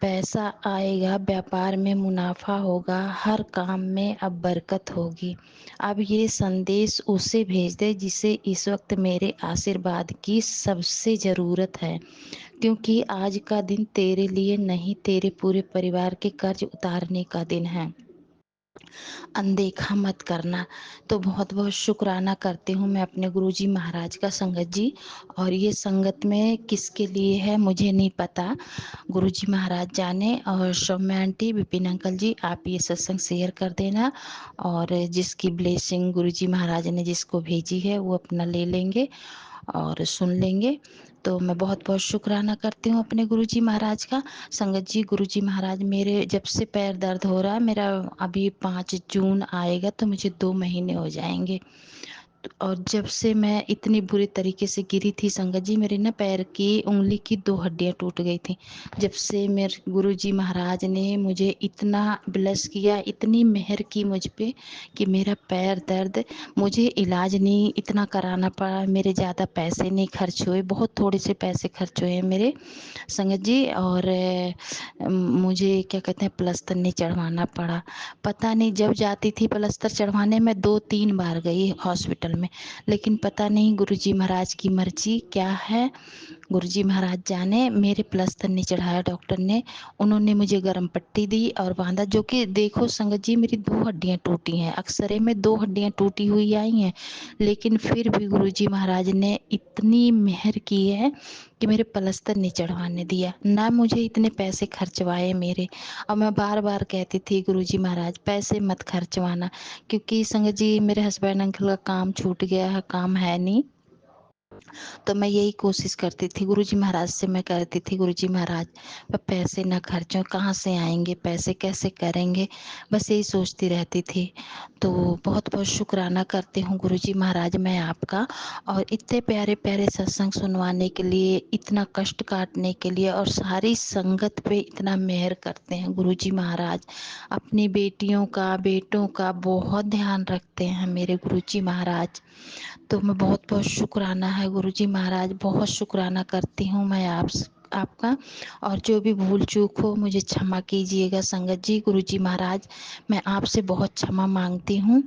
पैसा आएगा, व्यापार में मुनाफा होगा, हर काम में अब बरकत होगी। अब ये संदेश उसे भेज दे जिसे इस वक्त मेरे आशीर्वाद की सबसे ज़रूरत है, क्योंकि आज का दिन तेरे लिए नहीं, तेरे पूरे परिवार के कर्ज उतारने का दिन है। अनदेखा मत करना। तो बहुत बहुत शुक्राना करती हूँ मैं अपने गुरुजी महाराज का संगत जी। और ये संगत में किसके लिए है मुझे नहीं पता, गुरुजी महाराज जाने। और सौम्या आंटी विपिन अंकल जी आप ये सत्संग शेयर कर देना, और जिसकी ब्लेसिंग गुरुजी महाराज ने जिसको भेजी है वो अपना ले लेंगे और सुन लेंगे। तो मैं बहुत बहुत शुक्राना करती हूँ अपने गुरुजी महाराज का। संगत जी गुरुजी महाराज मेरे जब से पैर दर्द हो रहा है, मेरा अभी 5 जून आएगा तो मुझे 2 महीने हो जाएंगे। और जब से मैं इतनी बुरी तरीके से गिरी थी संगत जी, मेरे ना पैर की उंगली की 2 हड्डियां टूट गई थी। जब से मेरे गुरुजी महाराज ने मुझे इतना ब्लेस किया, इतनी मेहर की मुझ पे कि मेरा पैर दर्द, मुझे इलाज नहीं इतना कराना पड़ा, मेरे ज़्यादा पैसे नहीं खर्च हुए, बहुत थोड़े से पैसे खर्च हुए मेरे संगत जी। और मुझे क्या कहते हैं प्लस्तर नहीं चढ़वाना पड़ा। पता नहीं जब जाती थी प्लस्तर चढ़वाने में 2-3 बार गई हॉस्पिटल में, लेकिन पता नहीं गुरुजी महाराज की मर्जी क्या है, गुरुजी महाराज जाने। मेरे प्लस्तर नहीं चढ़ाया डॉक्टर ने, उन्होंने मुझे गर्म पट्टी दी और बांधा। जो कि देखो संगत जी मेरी 2 हड्डियां टूटी हैं, अक्सरे में 2 हड्डियां टूटी हुई आई हैं, लेकिन फिर भी गुरुजी महाराज ने इतनी मेहर की है कि मेरे प्लस्तर नहीं चढ़वाने दिया, ना मुझे इतने पैसे खर्चवाए मेरे। और मैं बार बार कहती थी गुरुजी महाराज पैसे मत खर्चवाना, क्योंकि संगत जी मेरे हस्बैंड अंकल का काम छूट गया है, काम है नहीं, तो मैं यही कोशिश करती थी, गुरुजी महाराज से मैं करती थी, गुरुजी महाराज अब पैसे ना खर्चों, कहाँ से आएंगे पैसे, कैसे करेंगे, बस यही सोचती रहती थी। तो बहुत बहुत शुक्राना करती हूँ गुरुजी महाराज मैं आपका, और इतने प्यारे प्यारे सत्संग सुनवाने के लिए, इतना कष्ट काटने के लिए, और सारी संगत पे इतना मेहर करते हैं गुरुजी महाराज। अपनी बेटियों का, बेटों का बहुत ध्यान रखते हैं मेरे गुरुजी महाराज। तो मैं बहुत बहुत शुक्राना है गुरुजी महाराज, बहुत शुक्राना करती हूँ मैं आपका। और जो भी भूल चूक हो मुझे क्षमा कीजिएगा संगत जी। गुरुजी महाराज मैं आपसे बहुत क्षमा मांगती हूँ,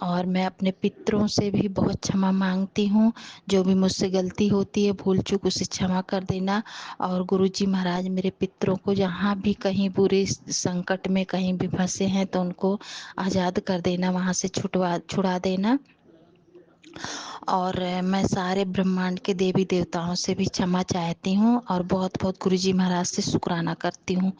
और मैं अपने पितरों से भी बहुत क्षमा मांगती हूँ। जो भी मुझसे गलती होती है, भूल चूक, उसे क्षमा कर देना। और गुरुजी महाराज मेरे पितरों को जहाँ भी कहीं बुरे संकट में कहीं भी फंसे हैं तो उनको आज़ाद कर देना, वहाँ से छुड़ा देना। और मैं सारे ब्रह्मांड के देवी देवताओं से भी क्षमा चाहती हूँ, और बहुत बहुत गुरुजी महाराज से शुक्राना करती हूँ।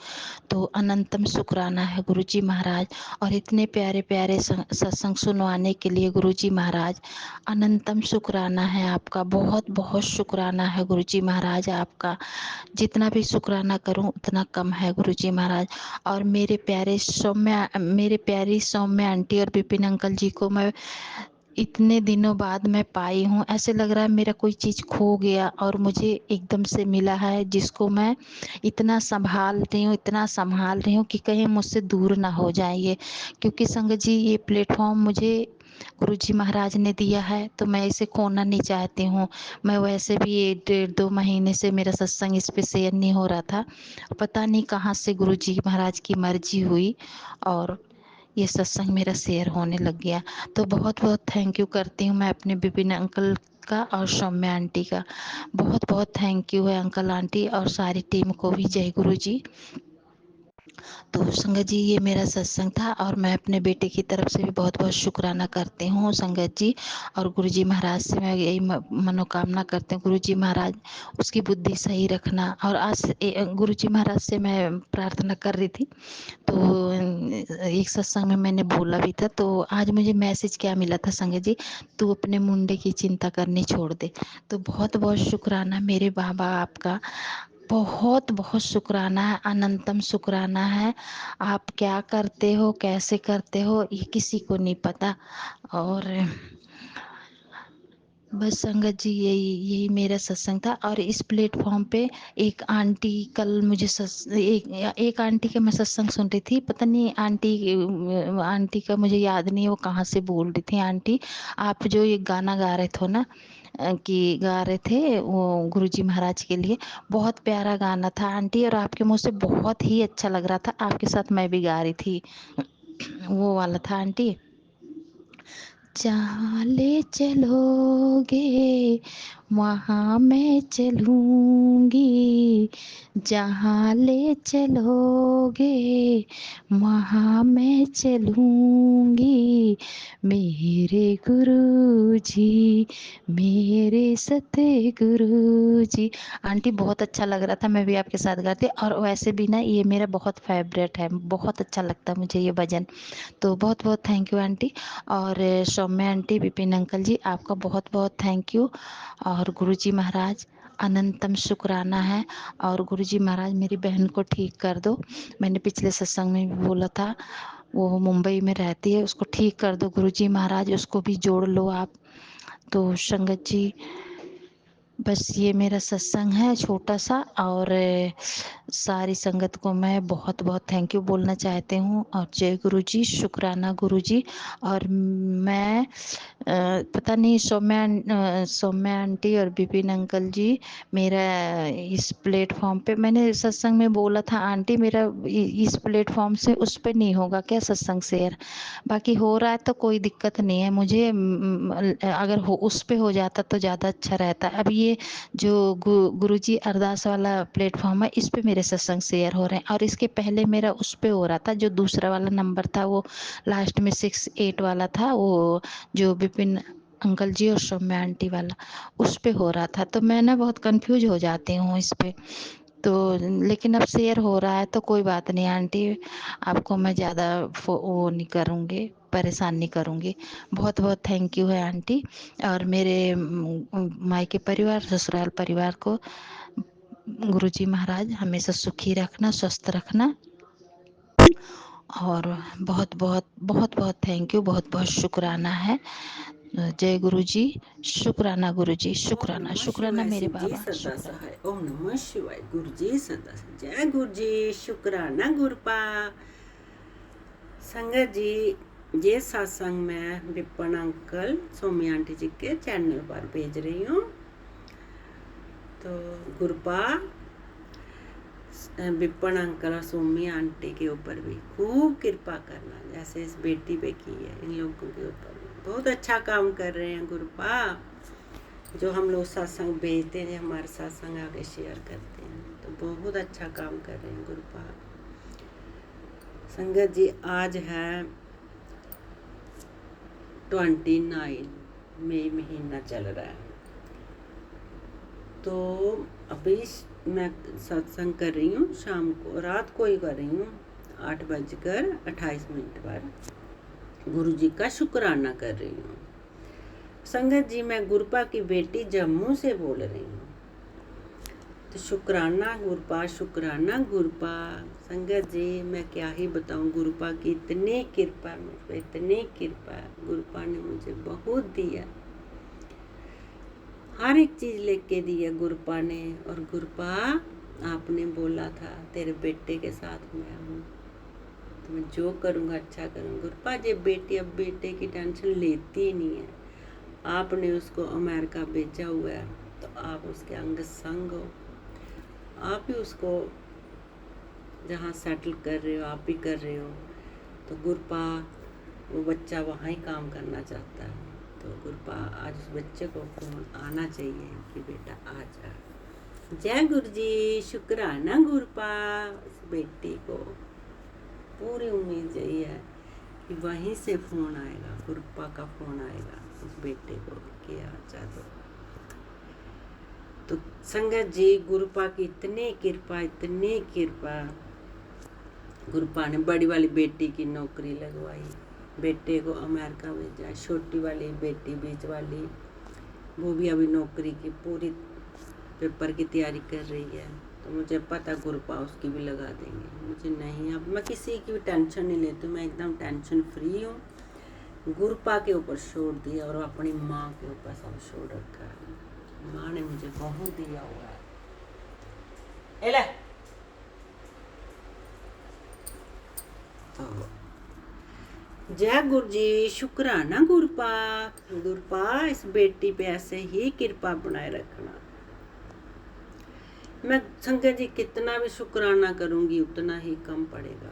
तो अनंतम शुक्राना है गुरुजी महाराज, और इतने प्यारे प्यारे सत्संग सुनवाने के लिए गुरुजी महाराज अनंतम शुक्राना है आपका, बहुत बहुत शुक्राना है गुरुजी महाराज आपका। जितना भी शुक्राना करूं उतना कम है गुरुजी महाराज। और मेरे प्यारी सौम्य आंटी और विपिन अंकल जी को मैं इतने दिनों बाद मैं पाई हूँ, ऐसे लग रहा है मेरा कोई चीज़ खो गया और मुझे एकदम से मिला है, जिसको मैं इतना संभाल रही हूँ, इतना संभाल रही हूँ कि कहीं मुझसे दूर ना हो जाए ये। क्योंकि संगत जी ये प्लेटफॉर्म मुझे गुरुजी महाराज ने दिया है, तो मैं इसे खोना नहीं चाहती हूँ। मैं वैसे भी ये 1.5-2 महीने से मेरा सत्संग इस पे शेयर नहीं हो रहा था, पता नहीं कहाँ से गुरुजी महाराज की मर्जी हुई और ये सत्संग मेरा शेयर होने लग गया। तो बहुत बहुत थैंक यू करती हूँ मैं अपने विपिन अंकल का और सौम्या आंटी का। बहुत बहुत थैंक यू है अंकल आंटी और सारी टीम को भी। जय गुरु जी। तो संगत जी ये मेरा सत्संग था, और मैं अपने बेटे की तरफ से भी बहुत बहुत शुक्राना करती हूँ संगत जी। और गुरुजी महाराज से मैं यही मनोकामना करती हूँ, गुरुजी महाराज उसकी बुद्धि सही रखना। और आज गुरुजी महाराज से मैं प्रार्थना कर रही थी, तो एक सत्संग में मैंने बोला भी था, तो आज मुझे मैसेज क्या मिला था संगत जी, तू अपने मुंडे की चिंता करनी छोड़ दे। तो बहुत बहुत शुक्राना मेरे बाबा आपका, बहुत बहुत शुक्राना है, अनंतम शुक्राना है। आप क्या करते हो, कैसे करते हो, ये किसी को नहीं पता। और बस संगत जी यही यही मेरा सत्संग था। और इस प्लेटफॉर्म पे एक आंटी कल मुझे एक आंटी का मैं सत्संग सुन रही थी, पता नहीं आंटी का मुझे याद नहीं है वो कहाँ से बोल रही थी। आंटी आप जो ये गाना गा रहे थे ना, कि गा रहे थे वो गुरुजी महाराज के लिए, बहुत प्यारा गाना था आंटी, और आपके मुंह से बहुत ही अच्छा लग रहा था, आपके साथ मैं भी गा रही थी। वो वाला था आंटी, जहाँ ले चलोगे वहाँ मैं चलूँगी, जहाँ ले चलोगे वहाँ मैं चलूँगी, मेरे गुरुजी, मेरे सतगुरुजी। आंटी बहुत अच्छा लग रहा था, मैं भी आपके साथ गाती। और वैसे भी ना ये मेरा बहुत फेवरेट है, बहुत अच्छा लगता है मुझे ये भजन। तो बहुत बहुत थैंक यू आंटी। और सौम्या आंटी, विपिन अंकल जी आपका बहुत बहुत थैंक यू। और गुरुजी महाराज अनंतम शुक्राना है। और गुरुजी महाराज मेरी बहन को ठीक कर दो, मैंने पिछले सत्संग में भी बोला था, वो मुंबई में रहती है, उसको ठीक कर दो गुरुजी महाराज, उसको भी जोड़ लो आप। तो संगत जी बस ये मेरा सत्संग है छोटा सा, और सारी संगत को मैं बहुत बहुत थैंक यू बोलना चाहती हूँ। और जय गुरु जी, शुक्राना गुरु जी। और मैं पता नहीं सौम्या आंटी और विपिन अंकल जी, मेरा इस प्लेटफॉर्म पे मैंने सत्संग में बोला था आंटी, मेरा इस प्लेटफॉर्म से उस पे नहीं होगा क्या सत्संग शेयर, बाकी हो रहा है तो कोई दिक्कत नहीं है मुझे। अगर उस पे हो जाता तो ज़्यादा अच्छा रहता। अब ये जो गुरुजी अरदास वाला प्लेटफॉर्म है, इस पे मेरे सत्संग शेयर हो रहे हैं, और इसके पहले मेरा उस पे हो रहा था, जो दूसरा वाला नंबर था वो लास्ट में 68 वाला था, वो जो विपिन अंकल जी और सौम्या आंटी वाला, उस पे हो रहा था। तो मैं ना बहुत कंफ्यूज हो जाती हूँ इस पे। तो लेकिन अब शेयर हो रहा है तो कोई बात नहीं आंटी, आपको मैं ज़्यादा वो नहीं करूँगी, परेशान नहीं करूँगी। बहुत बहुत थैंक यू है आंटी। और मेरे मायके परिवार, ससुराल परिवार को गुरुजी महाराज हमेशा सुखी रखना, स्वस्थ रखना। और बहुत बहुत बहुत बहुत थैंक यू, बहुत बहुत शुक्राना है। जय गुरु जी, शुक्राना गुरु जी, शुक्राना शुक्राना मेरे बाबा, सदा शुक्राना। सहाय। ओम नमः शिवाय। गुरु जी सदा सहाय। जय गुरु जी, शुक्राना गुरपा। संगत जी, ये सत्संग मैं विपिन अंकल सौम्या आंटी जी के चैनल पर भेज रही हूँ। तो गुरपा विपिन अंकल और सौम्या आंटी के ऊपर भी खूब कृपा करना, जैसे इस बेटी पे की है, इन लोगों के ऊपर भी बहुत अच्छा काम कर रहे हैं गुरपा। जो हम लोग सत्संग भेजते हैं, हमारे सत्संग आगे शेयर करते हैं, तो बहुत अच्छा काम कर रहे हैं गुरपा। संगत जी, आज है 29 मई, महीना चल रहा है। तो अभी मैं सत्संग कर रही हूँ, शाम को, रात को ही कर रही हूँ, 8:28 पर गुरु जी का शुक्राना कर रही हूँ। संगत जी, मैं गुरपा की बेटी जम्मू से बोल रही हूँ। तो शुक्राना गुरपा, शुक्राना गुरपा। संगत जी, मैं क्या ही बताऊँ, गुरपा की इतनी कृपा मुझ पर, इतनी कृपा। गुरपा ने मुझे बहुत दिया, हर एक चीज लेके दी है गुरपा ने। और गुरपा, आपने बोला था तेरे बेटे के साथ मैं हूँ, तो मैं जो करूँगा अच्छा करूँगा। गुरपा जी, बेटी अब बेटे की टेंशन लेती ही नहीं है। आपने उसको अमेरिका भेजा हुआ है, तो आप उसके अंग संग हो। आप ही उसको जहाँ सेटल कर रहे हो, आप ही कर रहे हो। तो गुरपा, वो बच्चा वहाँ ही काम करना चाहता है। तो गुरपा, आज उस बच्चे को फोन आना चाहिए कि बेटा आ जा। जय गुरु जी, शुक्राना गुरपा। उस बेटी को पूरी उम्मीद यही है कि वहीं से फोन आएगा, गुरपा का फोन आएगा उस बेटे को कि आ जा। तो संगत जी, गुरपा की इतनी कृपा, इतनी कृपा। गुरपा ने बड़ी वाली बेटी की नौकरी लगवाई, बेटे को अमेरिका भेजा। छोटी वाली बेटी, बीच वाली, वो भी अभी नौकरी की पूरी पेपर की तैयारी कर रही है। तो मुझे पता गुरपा उसकी भी लगा देंगे। मुझे नहीं, अब मैं किसी की भी टेंशन नहीं लेती, मैं एकदम टेंशन फ्री हूँ। गुरपा के ऊपर छोड़ दिया और अपनी माँ के ऊपर सब छोड़ रखा है। माँ ने मुझे बहुत दिया हुआ है। एला तो जय गुरु जी, शुक्राना गुरपा। गुरपा, इस बेटी पे ऐसे ही कृपा बनाए रखना। मैं संगत जी कितना भी शुक्राना करूंगी उतना ही कम पड़ेगा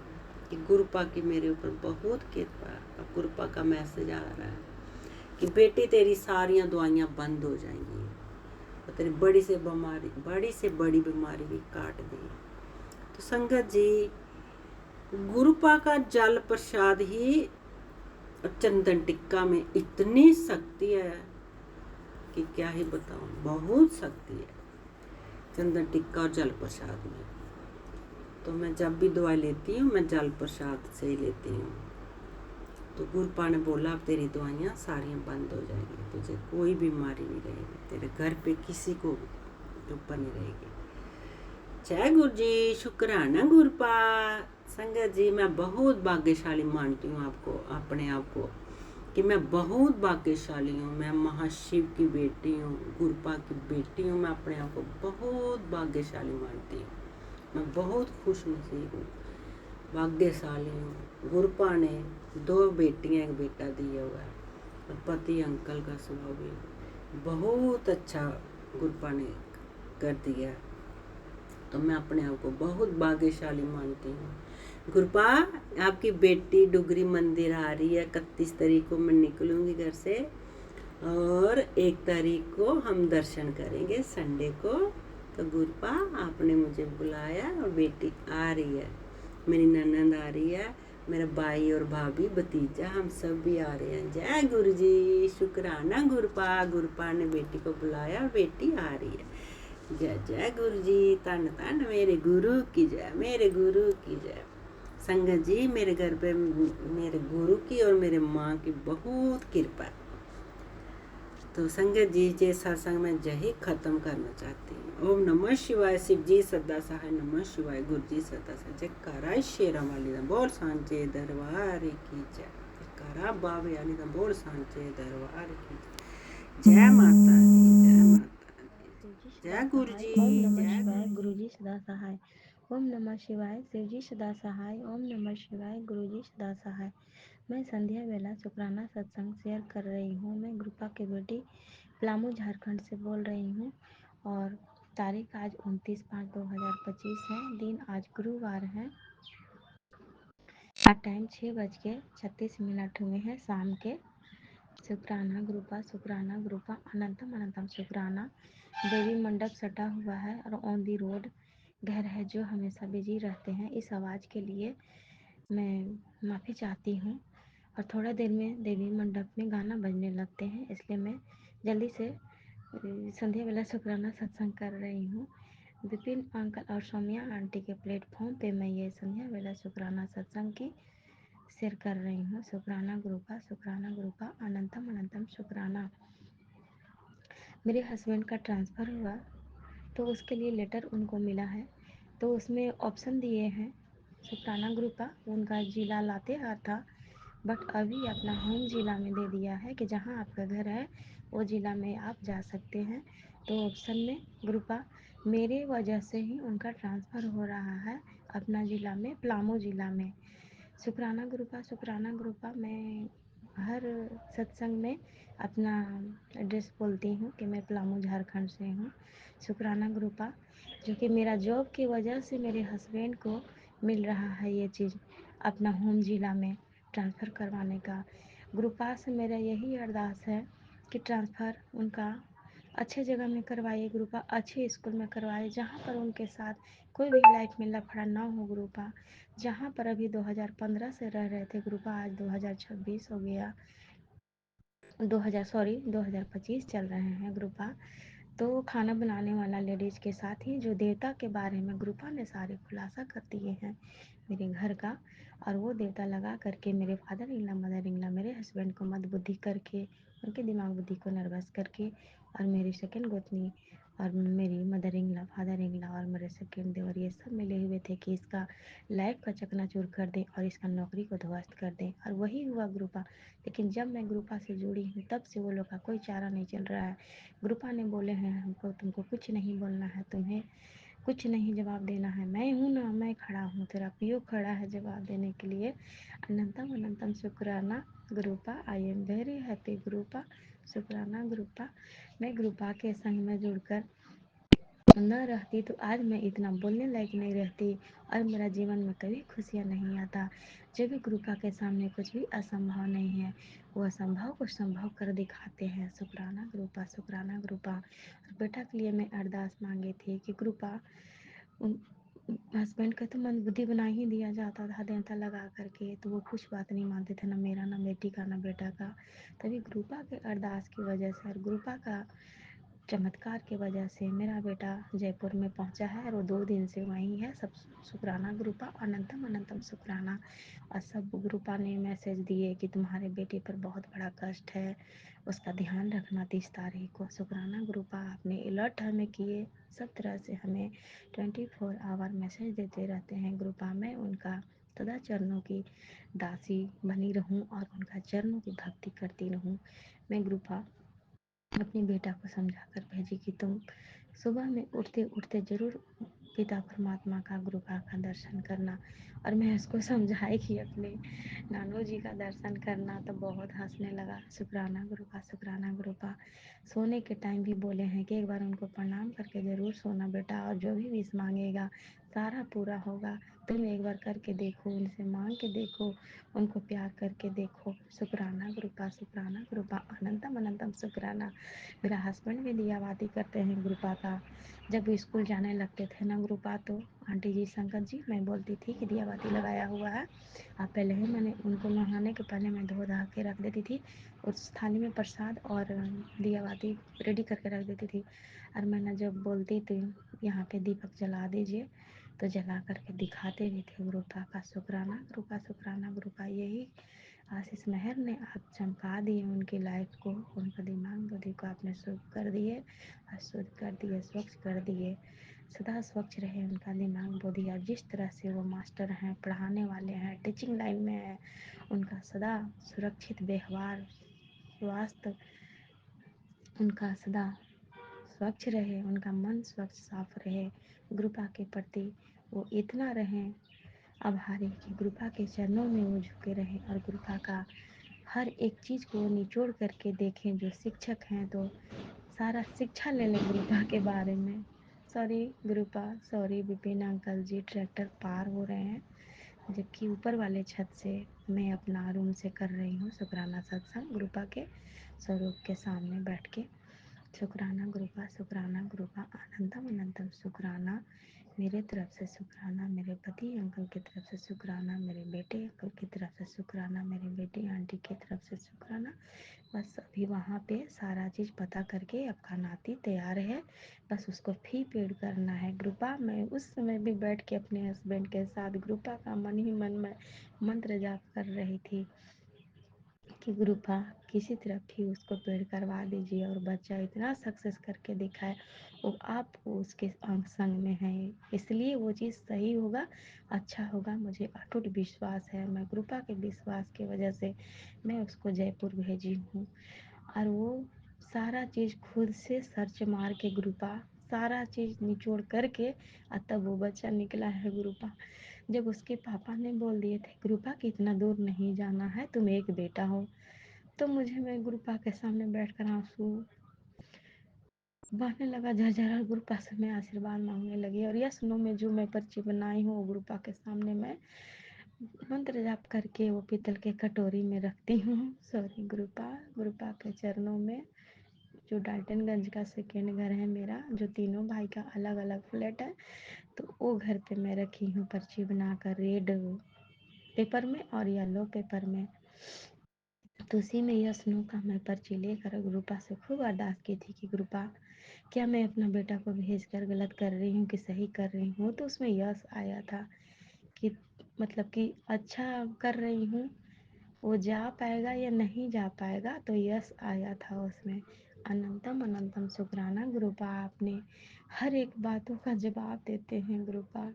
कि गुरपा की मेरे ऊपर बहुत कृपा है। अब गुरपा का मैसेज आ रहा है कि बेटी तेरी सारियां दवाइयां बंद हो जाएंगी और तेरी बड़ी से बड़ी बीमारी भी काट दी। तो संगत जी, गुरपा का जल प्रसाद ही और चंदन टिक्का में इतनी शक्ति है कि क्या ही बताऊं, बहुत शक्ति है चंदन टिक्का और जल प्रसाद में। तो मैं जब भी दवाई लेती हूँ, मैं जल प्रसाद से ही लेती हूँ। तो गुरपा ने बोला, अब तेरी दवाइयाँ सारी बंद हो जाएगी, तुझे कोई बीमारी नहीं रहेगी, तेरे घर पे किसी को ऊपर नहीं रहेगी। जय गुरु जी, शुक्राना गुरपा। संगत जी, मैं बहुत भाग्यशाली मानती हूँ आपको, अपने आप को, कि मैं बहुत भाग्यशाली हूँ। मैं महाशिव की बेटी हूँ, गुरपा की बेटी हूँ। मैं अपने आप को बहुत भाग्यशाली मानती हूँ। मैं बहुत खुश नसीब हूँ, भाग्यशाली हूँ। गुरपा ने 2 बेटियाँ, 1 बेटा दिया हुआ है और पति अंकल का स्वभाव भी बहुत अच्छा गुरपा ने कर दिया। तो मैं अपने आप को बहुत भाग्यशाली मानती हूँ। गुरपा, आपकी बेटी डुगरी मंदिर आ रही है। 31 तारीख को मैं निकलूँगी घर से और 1 तारीख को हम दर्शन करेंगे संडे को। तो गुरपा, आपने मुझे बुलाया और बेटी आ रही है, मेरी ननद आ रही है, मेरा भाई और भाभी, भतीजा, हम सब भी आ रहे हैं। जय गुरु जी, शुक्राना गुरपा। गुरपा ने बेटी को बुलाया और बेटी आ रही है। जय जय गुरु जी, धन धन मेरे गुरु की जय, मेरे गुरु की जय। संगत जी, मेरे घर पे मेरे गुरु की और मेरे माँ की बहुत कृपा है। तो संगत जी, जे सत्संग में यही खत्म करना चाहती हूँ। ओम नमः शिवाय। शिव जी सदा सहाय। नमः शिवाय। गुरु जी सदा सहाय। जयकारा शेरा वाली दा बोल सांचे दरबार की जय। जयकारा बाबे वाली दा बोल सांचे दरबार की जय। जय माता दी। जय माता दी। जय गुरु जी। ओम नमः जय शिवाय गुरु जी सदा सहाय। ओम नमः शिवाय शिव जी सदा सहाय। ओम नमः शिवाय गुरु जी सदा सहाय। मैं संध्या बेला शुक्राना सत्संग शेयर कर रही हूँ। मैं ग्रुपा की बेटी पलामू झारखंड से बोल रही हूँ और तारीख आज 29/5/2025 है। दिन आज गुरुवार है। आज टाइम 6:36 हुए हैं शाम के। शुक्राना ग्रुपा अनंतम अनंतम शुक्राना। देवी मंडप सटा हुआ है और ऑन दी रोड घर है जो हमेशा बिजी रहते हैं। इस आवाज़ के लिए मैं माफ़ी चाहती हूँ और थोड़ा देर में देवी मंडप में गाना बजने लगते हैं, इसलिए मैं जल्दी से संध्या बेला शुक्राना सत्संग कर रही हूँ। विपिन अंकल और सौम्या आंटी के प्लेटफॉर्म पे मैं ये संध्या बेला शुक्राना सत्संग की शेयर कर रही हूँ। शुक्राना ग्रुपा अनंतम अनंतम शुक्राना। मेरे हस्बैंड का ट्रांसफ़र हुआ तो उसके लिए लेटर उनको मिला है, तो उसमें ऑप्शन दिए हैं शुक्राना ग्रुपा। उनका ज़िला लातेहार था बट अभी अपना होम ज़िला में दे दिया है कि जहाँ आपका घर है वो ज़िला में आप जा सकते हैं। तो ऑप्शन में ग्रुपा मेरे वजह से ही उनका ट्रांसफ़र हो रहा है अपना ज़िला में, पलामू ज़िला में। शुक्राना ग्रुपा मैं हर सत्संग में अपना एड्रेस बोलती हूँ कि मैं पलामू झारखंड से हूँ। शुक्राना ग्रुपा जो कि मेरा जॉब की वजह से मेरे हस्बैंड को मिल रहा है ये चीज़ अपना होम ज़िला में ट्रांसफ़र करवाने का। ग्रुपा से मेरा यही अरदास है कि ट्रांसफ़र उनका अच्छे जगह में करवाइए ग्रुपा, अच्छे स्कूल में करवाइए जहाँ पर उनके साथ कोई भी लाइफ में लफड़ा ना हो ग्रुपा। जहाँ पर अभी 2015 से रह रहे थे ग्रुपा, आज 2026 हो गया, 2025 चल रहे हैं ग्रुपा। तो खाना बनाने वाला लेडीज़ के साथ ही जो देवता के बारे में ग्रुपा ने सारे खुलासा कर दिए हैं मेरे घर का, और वो देवता लगा करके मेरे फादर इंगला मदर इंगला मेरे हस्बैंड को मद बुद्धि करके उनके दिमाग बुद्धि को नर्वस करके, और मेरी सेकंड गोतनी और मेरी मदर इंगला फादर इंगला और मेरे सेकंड देवर ये सब मिले हुए थे कि इसका लाइफ का चकनाचूर कर दें और इसका नौकरी को ध्वस्त कर दें, और वही हुआ ग्रुपा। लेकिन जब मैं ग्रुपा से जुड़ी हूँ तब से वो लोग का कोई चारा नहीं चल रहा है। ग्रुपा ने बोले हैं हमको तुमको कुछ नहीं बोलना है, तुम्हें कुछ नहीं जवाब देना है, मैं हूँ ना, मैं खड़ा हूँ, तेरा पियो खड़ा है जवाब देने के लिए। अनंतम अनंतम शुक्राना ग्रुपा। आई एम वेरी हैप्पी ग्रुपा। शुक्राना ग्रुपा। मैं ग्रुपा के संग में जुड़कर न रहती तो आज मैं इतना बोलने लायक नहीं रहती और मेरा जीवन में कभी खुशियाँ नहीं आता। जब भी कृपा के सामने कुछ भी असंभव नहीं है, वो असंभव को संभव कर दिखाते हैं। शुक्राना कृपा, शुक्राना कृपा। और बेटा के लिए मैं अरदास मांगी थी कि कृपा हस्बैंड का तो मन बुद्धि बना ही दिया जाता था देवता लगा करके, तो वो कुछ बात नहीं मानते थे, ना मेरा ना बेटी का ना बेटा का। तभी ग्रुपा के अरदास की वजह से और ग्रुपा का चमत्कार की वजह से मेरा बेटा जयपुर में पहुंचा है और वो 2 दिन से वहीं है। सब शुक्राना ग्रुपा, अनंतम अनंतम शुक्राना। और सब ग्रुपा ने मैसेज दिए कि तुम्हारे बेटे पर बहुत बड़ा कष्ट है, उसका ध्यान रखना 30 तारीख को। शुक्राना ग्रुपा आपने अलर्ट हमें किए, सब तरह से हमें 24 आवर मैसेज देते रहते हैं ग्रुपा में। उनका सदा चरणों की दासी बनी रहूं और उनका चरणों की भक्ति करती रहूं। मैं ग्रुपा अपने बेटा को समझा कर भेजी कि तुम सुबह में उठते उठते ज़रूर पिता परमात्मा का गुरुपा का दर्शन करना। और मैं उसको समझाई कि अपने नानू जी का दर्शन करना, तो बहुत हंसने लगा। शुक्राना गुरुपा, शुक्राना गुरुपा। सोने के टाइम भी बोले हैं कि एक बार उनको प्रणाम करके ज़रूर सोना बेटा, और जो भी विश मांगेगा सारा पूरा होगा। तुम एक बार करके देखो, उनसे मांग के देखो, उनको प्यार करके देखो। शुक्राना गुरुपा, शुक्राना गुरुपा, अनंतम अनंतम शुक्राना। मेरा हस्बैंड भी दिया बाती करते हैं गुरुपा का। जब भी स्कूल जाने लगते थे ना गुरुपा, तो आंटी जी संकट जी मैं बोलती थी कि दिया बाती लगाया हुआ है, आप पहले ही मैंने उनको नहाने के पहले मैं धो धा के रख देती थी, उस थाली में प्रसाद और दिया बाती रेडी करके रख देती थी। और मैं ना जब बोलती थी यहाँ पे दीपक जला दीजिए, तो जला करके दिखाते भी थे। गुरुपा का शुक्राना, गुरुपा शुक्राना, गुरुपा यही आशीष मेहर ने आप चमका दिए उनकी लाइफ को, उनका दिमाग बुद्धि को आपने शुद्ध कर दिए, शुद्ध कर दिए, स्वच्छ कर दिए। सदा स्वच्छ रहे उनका दिमाग बुद्धि, और जिस तरह से वो मास्टर हैं, पढ़ाने वाले हैं, टीचिंग लाइन में है, उनका सदा सुरक्षित व्यवहार, स्वास्थ्य उनका सदा स्वच्छ रहे, उनका मन स्वच्छ साफ रहे। गुरुपा के प्रति वो इतना रहें आभारी कि गुरुपा के चरणों में वो झुके रहें, और गुरुपा का हर एक चीज़ को निचोड़ करके देखें। जो शिक्षक हैं तो सारा शिक्षा ले लें गुरुपा के बारे में। सॉरी गुरुपा, सॉरी विपिन अंकल जी, ट्रैक्टर पार हो रहे हैं, जबकि ऊपर वाले छत से मैं अपना रूम से कर रही हूँ शुक्राना सत्संग गुरुपा के स्वरूप के सामने बैठ के। शुक्राना गुरुपा, शुक्राना गुरुपा, अनंतम अनंतम शुक्राना। मेरे तरफ से शुक्राना, मेरे पति अंकल की तरफ से शुक्राना, मेरे बेटे अंकल की तरफ से शुक्राना, मेरी बेटी आंटी की तरफ से शुक्राना। बस अभी वहाँ पे सारा चीज़ पता करके आपका नाती तैयार है, बस उसको फी पेड करना है। ग्रुपा मैं उस समय भी बैठ के अपने हस्बैंड के साथ ग्रुपा का मन ही मन में मंत्र जाप कर रही थी कि गुरुपा किसी तरह भी उसको पेड़ करवा दीजिए, और बच्चा इतना सक्सेस करके दिखाए, वो आप उसके संग में है, इसलिए वो चीज़ सही होगा, अच्छा होगा, मुझे अटूट विश्वास है। मैं गुरुपा के विश्वास की वजह से मैं उसको जयपुर भेजी हूँ, और वो सारा चीज़ खुद से सर्च मार के गुरुपा सारा चीज़ निचोड़ करके, और तब वो बच्चा निकला है गुरुपा। जब उसके पापा ने बोल दिए थे गुरुपा कि इतना दूर नहीं जाना है, तुम एक बेटा हो, तो मुझे मैं गुरुपा के सामने बैठकर आंसू बहने लगा झरझरा। गुरुपा से मैं आशीर्वाद मांगने लगी, और यस नो में जो मैं पर्ची बनाई हूँ वो गुरुपा के सामने मैं मंत्र जाप करके वो पीतल के कटोरी में रखती हूँ। सॉरी गुरुपा, गुरुपा के चरणों में, जो डाल्टनगंज का सेकेंड घर है मेरा, जो तीनों भाई का अलग अलग फ्लैट है, तो वो घर पे मैं रखी हूँ पर्ची बनाकर, रेड पेपर में और येलो पेपर में। तो उसी में यस नो का मैं पर्ची लेकर गुरुपा से खूब अरदास की थी कि गुरुपा क्या मैं अपना बेटा को भेज कर गलत कर रही हूँ कि सही कर रही हूँ। तो उसमें यस आया था कि मतलब कि अच्छा कर रही हूँ, वो जा पाएगा या नहीं जा पाएगा, तो यस आया था उसमें। अनंतम अनंतम शुक्राना गुरुपा, आपने हर एक बातों का जवाब देते हैं गुरुपा,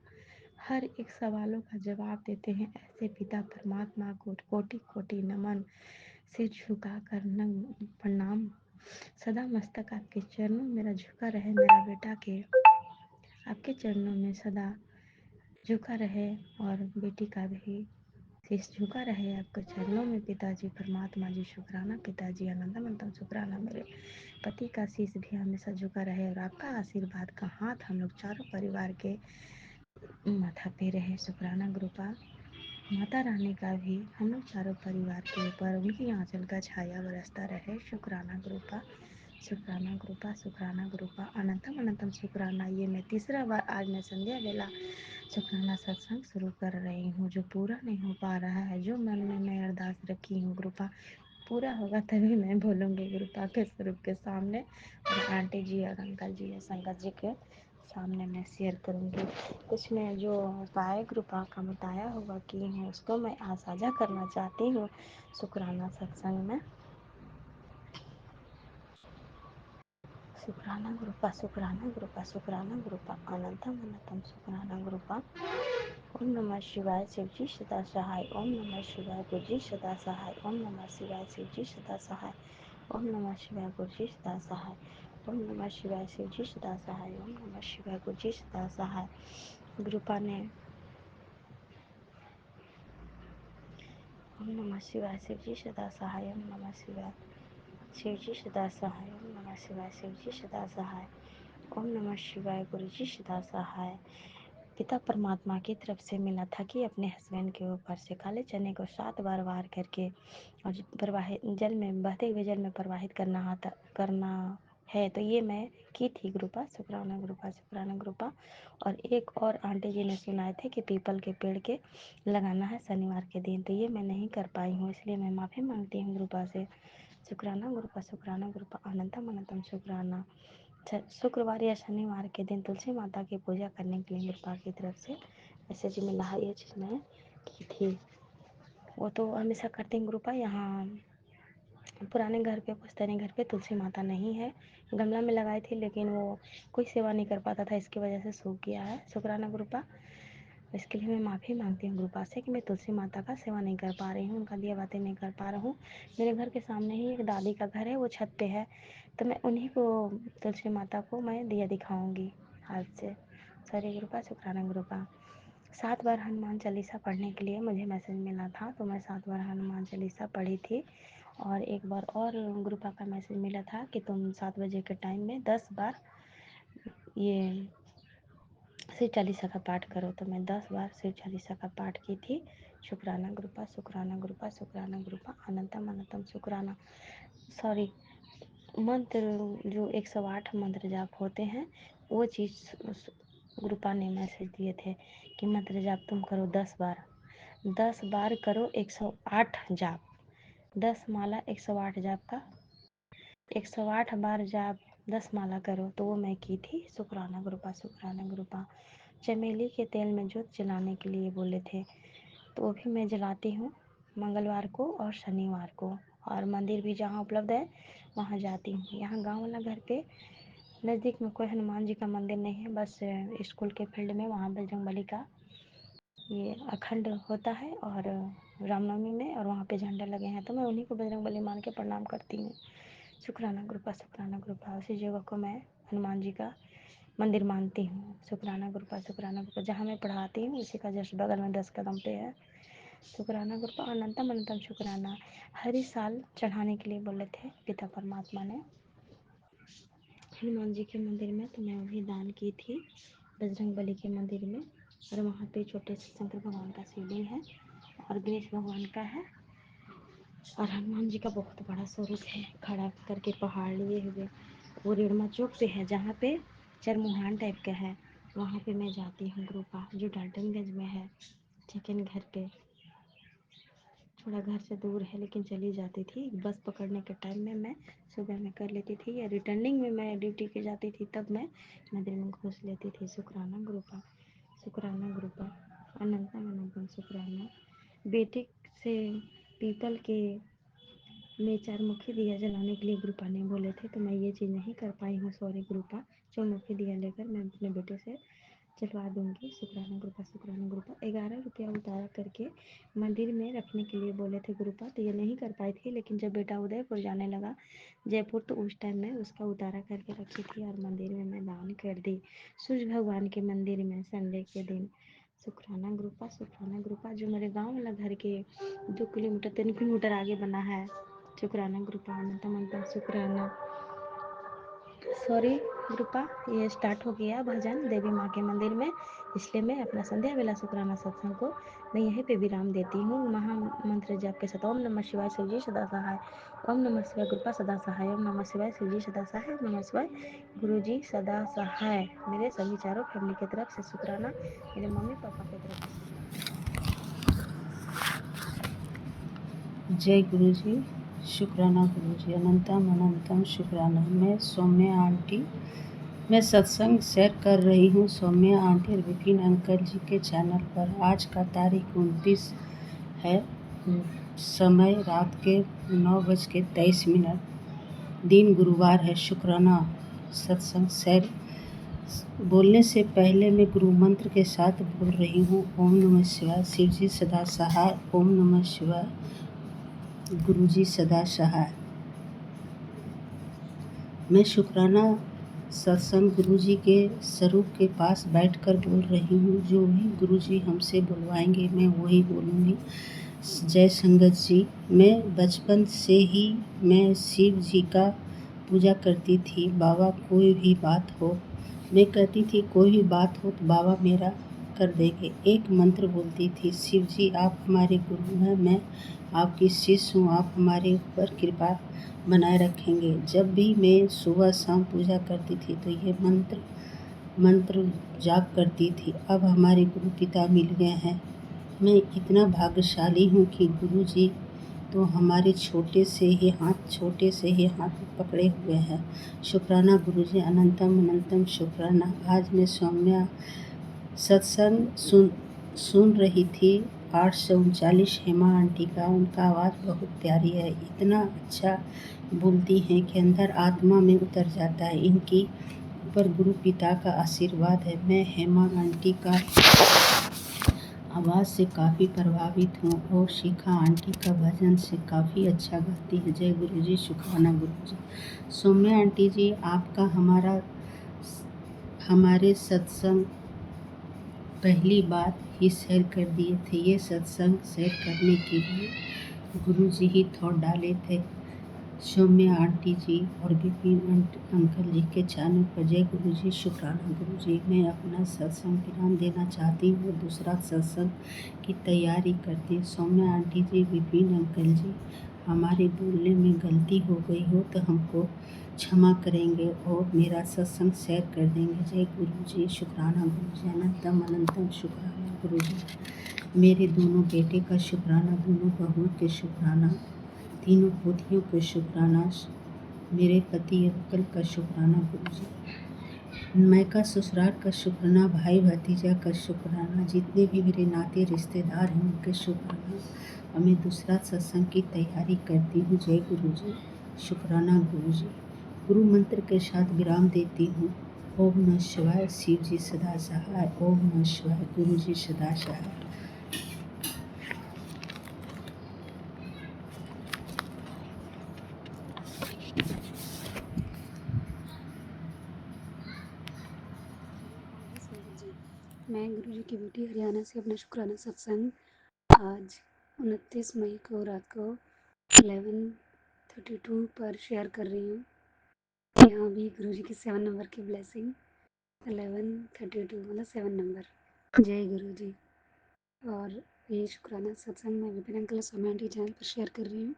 हर एक सवालों का जवाब देते हैं। ऐसे पिता परमात्मा को कोटि कोटि नमन, सिर झुका कर प्रणाम, सदा मस्तक आपके चरणों मेरा झुका रहे, मेरा बेटा के आपके चरणों में सदा झुका रहे, और बेटी का भी शीश झुका रहे आपके चरणों में। पिताजी परमात्मा जी शुक्राना, पिताजी अनंतम अनंतम शुक्राना, मेरे पति का शीश भी हमेशा झुका रहे, और आपका आशीर्वाद का हाथ हम लोग चारों परिवार के माथा पे रहे। शुक्राना गुरुपा, माता रानी का भी हम लोग चारों परिवार के ऊपर उनकी आंचल का छाया बरसता रहे। शुक्राना गुरुपा, शुक्राना गुरुपा, शुक्राना गुरुपा, अनंतम अनंतम शुक्राना। ये मैं तीसरा बार आज मैं संध्या बेला शुक्राना सत्संग शुरू कर रही हूँ, जो पूरा नहीं हो पा रहा है, जो मन में मैं अरदास रखी हूँ गुरुपा, पूरा होगा तभी मैं बोलूँगी गुरुपा के स्वरूप के सामने, और आंटी जी और अंकल जी या संगत जी के सामने मैं शेयर करूँगी। कुछ मैं जो उपाय गुरुपा का बताया हुआ की हूँ उसको मैं आज साझा करना चाहती हूँ शुक्राना सत्संग में। शुक्राना गुरुपा, शुक्राना गुरुपा, शुक्राना गुरुपा, अनंतम अनंतम शुक्राना गुरुपा। ओम नमः शिवाय, शिवजी सदा सहाय। ओम नमः शिवाय, गुरुजी सदा सहाय। ओम नमः शिवाय, शिवजी सदा सहाय। ओम नमः शिवाय, गुरुजी सदा सहाय। ओम नमः शिवाय, शिवजी सदा सहाय। ओम नमः शिवाय, गुरुजी सदा सहाय। गुरुपा ने ओम नमः शिवाय, शिवजी सदा सहाय। ओम नमः शिवाय, शिवजी सदा सहाय। ओम नमः शिवाय, शिवजी सदा सहाय। ओम नमः शिवाय, गुरुजी सदा सहाय। पिता परमात्मा की तरफ से मिला था कि अपने हस्बैंड के ऊपर से काले चने को 7 बार वार करके और प्रवाहित जल में, बहते हुए जल में प्रवाहित करना है। तो ये मैं की थी गुरुपा, शुक्राना गुरुपा, शुक्राना गुरुपा। और एक और आंटी जी ने सुनाए थे कि पीपल के पेड़ के लगाना है शनिवार के दिन, तो ये मैं नहीं कर पाई हूँ, इसलिए मैं माफ़ी मांगती हूँ गुरुपा से। शुक्राना गुरुपा, शुक्राना गुरुपा, अनंतम अनंतम शुक्राना। शुक्रवार या शनिवार के दिन तुलसी माता की पूजा करने के लिए गुरुपा की तरफ से मैसेज मिला है। ये चीज़ मैं की थी, वो तो हमेशा करते हैं गुरुपा। यहाँ पुराने घर पे, पुश्तैनी घर पे तुलसी माता नहीं है। गमला में लगाई थी लेकिन वो कोई सेवा नहीं कर पाता था, इसकी वजह से सूख गया है। शुक्राना गुरुपा, इसके लिए मैं माफ़ी मांगती हूँ गुरुपा से कि मैं तुलसी माता का सेवा नहीं कर पा रही हूँ, उनका दिया बातें नहीं कर पा रहा हूँ। मेरे घर के सामने ही एक दादी का घर है, वो छत पे है, तो मैं उन्हीं को, तुलसी माता को मैं दिया दिखाऊंगी हाथ से। सॉरी गुरुपा, शुक्राना गुरुपा। 7 बार हनुमान चालीसा पढ़ने के लिए मुझे मैसेज मिला था, तो मैं 7 बार हनुमान चालीसा पढ़ी थी। और एक बार और गुरुपा का मैसेज मिला था कि तुम 7 बजे के टाइम में 10 बार ये शिव चालीसा का पाठ करो, तो मैं 10 बार शिव चालीसा का पाठ की थी। शुक्राना गुरुपा, शुक्राना गुरुपा, शुक्राना गुरुपा, अनंतम अनंतम शुक्राना। सॉरी, मंत्र जो 108 मंत्र जाप होते हैं, वो चीज़ गुरुपा ने मैसेज दिए थे कि मंत्र जाप तुम करो 10 बार, 10 बार करो 108 जाप, 10 माला 108 जाप का 108 बार जाप 10 माला करो, तो वो मैं की थी। शुक्राना गुरुपा, शुक्राना गुरुपा। चमेली के तेल में जोत जलाने के लिए बोले थे, तो वो भी मैं जलाती हूँ मंगलवार को और शनिवार को, और मंदिर भी जहाँ उपलब्ध है वहाँ जाती हूँ। यहाँ गांव वाला घर पे नज़दीक में कोई हनुमान जी का मंदिर नहीं है, बस स्कूल के फील्ड में वहाँ बजरंगबली का ये अखंड होता है और रामनवमी में, और वहाँ पे झंडा लगे हैं, तो मैं उन्हीं को बजरंगबली मान के प्रणाम करती हूँ। शुक्राना गुरुपा, शुक्राना गुरुपा। उसी जगह को मैं हनुमान जी का मंदिर मानती हूँ। शुक्राना गुरुपा, शुक्राना गुरुपा। जहाँ मैं पढ़ाती हूँ उसी का जस्ट बगल में 10 कदम पे है। शुक्राना गुरुपा, अनंतम अनंतम शुक्राना। हर ही साल चढ़ाने के लिए बोले थे पिता परमात्मा ने हनुमान जी के मंदिर में, तो मैं वही दान की थी बजरंगबली के मंदिर में। और वहाँ पे छोटे से शंकर भगवान का शिवलिंग है और गणेश भगवान का है, और हनुमान जी का बहुत बड़ा स्वरूप है खड़ा करके पहाड़ लिए हुए। वो रेड़मा चौक पे है, जहाँ पे चरमुहान टाइप का है, वहाँ पे मैं जाती हूँ गुरुपा, जो डाल्टनगंज में है, सेकेंड घर पे। थोड़ा घर से दूर है लेकिन चली जाती थी, बस पकड़ने के टाइम में मैं सुबह में कर लेती थी, या रिटर्निंग में मैं ड्यूटी के जाती थी तब मैं मंदिर में घुस लेती थी। शुक्राना गुरुपा, शुक्राना गुरुपा, अनंतम अनंतम शुक्राना। बेटे से पीतल के में 4 मुखी दिया जलाने के लिए गुरुपा ने बोले थे, तो मैं ये चीज़ नहीं कर पाई हूँ, सॉरी गुरुपा। 4 मुखी दिया लेकर मैं अपने बेटे से चलवा दूंगी। शुक्राना गुरुपा, शुक्राना गुरुपा। 11 रुपया उतारा करके मंदिर में रखने के लिए बोले थे गुरुपा, तो ये नहीं कर पाई थी, लेकिन जब बेटा उदयपुर जाने लगा जयपुर, तो उस टाइम में उसका उतारा करके रखी थी और मंदिर में मैं दान कर दी, सूर्य भगवान के मंदिर में संडे के दिन। शुक्राना गुरुपा, शुक्राना गुरुपा। जो मेरे गाँव वाला घर के 2 किलोमीटर 3 किलोमीटर आगे बना है। शुक्राना गुरुपा, अनंतम अनंतम शुक्राना। सॉरी गुरुपा, ये स्टार्ट हो गया भजन देवी माँ के मंदिर में, इसलिए मैं अपना संध्या वेला शुक्राना सत्संग को मैं यहीं पे विराम देती हूँ महामंत्र जाप के साथ। ओम नमः शिवाय, शिव जी सदा सहाय। ओम नमः शिवाय, गुरुपा सदा सहाय। ओम नमः शिवाय, शिव जी सदा सहाय। ओम नमः शिवाय, गुरु जी सदा सहाय। मेरे सभी चारों फैमिली की तरफ से शुक्राना, मेरे मम्मी पापा की तरफ से शुक्राना। जय गुरु जी, शुक्राना गुरु जी, अनंतम अनंतम शुक्राना। मैं सौम्या आंटी, मैं सत्संग शेयर कर रही हूँ सौम्या आंटी और विपिन अंकल जी के चैनल पर। आज का तारीख 29 है, समय रात के 9:23, दिन गुरुवार है। शुक्राना सत्संग शेयर बोलने से पहले मैं गुरु मंत्र के साथ बोल रही हूँ। ओम नमः शिवाय, शिव जी सदा सहाय। ओम नमः शिवाय, गुरु जी सदा सहाय। मैं शुक्राना सत्संग गुरु जी के स्वरूप के पास बैठकर बोल रही हूँ। जो भी गुरु जी हमसे बुलवाएंगे मैं वही बोलूँगी। जय संगत जी, मैं बचपन से ही मैं शिव जी का पूजा करती थी। बाबा कोई भी बात हो, मैं कहती थी कोई भी बात हो तो बाबा मेरा कर देंगे। एक मंत्र बोलती थी, शिव जी आप हमारे गुरु हैं, मैं आपकी शिष्य हूँ, आप हमारे ऊपर कृपा बनाए रखेंगे। जब भी मैं सुबह शाम पूजा करती थी तो ये मंत्र जाप करती थी। अब हमारे गुरु पिता मिल गए हैं। मैं इतना भाग्यशाली हूँ कि गुरु जी तो हमारे छोटे से ही हाथ पकड़े हुए हैं। शुक्राना गुरुजी, अनंतम अनंतम शुक्राना। आज मैं सौम्या सत्संग सुन रही थी 839 हेमा आंटी का। उनका आवाज़ बहुत प्यारी है, इतना अच्छा बोलती हैं कि अंदर आत्मा में उतर जाता है। इनकी ऊपर गुरु पिता का आशीर्वाद है। मैं हेमा आंटी का आवाज़ से काफ़ी प्रभावित हूँ और शिखा आंटी का भजन से काफ़ी अच्छा गाती है। जय गुरु जी, शुक्राना गुरु जी। सौम्या आंटी जी, आपका हमारे सत्संग पहली बार ही शेयर कर दिए थे। ये सत्संग शेयर करने के लिए गुरु जी ही थॉट डाले थे। सौम्या आंटी जी और विपिन अंकल जी के चैनल पर। जय गुरु जी, शुक्राना गुरु जी। मैं अपना सत्संग विराम देना चाहती हूँ, दूसरा सत्संग की तैयारी करती हूँ। सौम्या आंटी जी, विपिन अंकल जी, हमारे बोलने में गलती हो गई हो तो हमको क्षमा करेंगे और मेरा सत्संग शेयर कर देंगे। जय गुरु जी, शुक्राना गुरु जी, अनंतम अनंतम शुक्राना गुरु जी। मेरे दोनों बेटे का शुक्राना, दोनों बहुओं के शुक्राना, तीनों पोतियों को शुक्राना, मेरे पति अंकल का शुक्राना गुरु जी। मायका ससुराल का शुक्राना, भाई भतीजा का शुक्राना, जितने भी मेरे नाते रिश्तेदार हैं उनके शुक्राना। और मैं दूसरा सत्संग की तैयारी करती हूँ। जय गुरु जी, शुक्राना गुरु जी। गुरु मंत्र के साथ विराम देती हूँ। ओम नमः शिवाय, शिव जी सदा सहाय। ओम नमः शिवाय, गुरु जी सदा सहाय। जी, मैं गुरु जी की बेटी हरियाणा से अपना शुक्राना सत्संग आज 29 मई को रात को 11:32 पर शेयर कर रही हूँ। यहाँ भी गुरु जी की 7 नंबर की ब्लेसिंग 11:32 मतलब 7 नंबर। जय गुरु जी। और ये शुक्राना सत्संग मैं Vipin uncle Saumya aunty channel पर शेयर कर रही हूँ।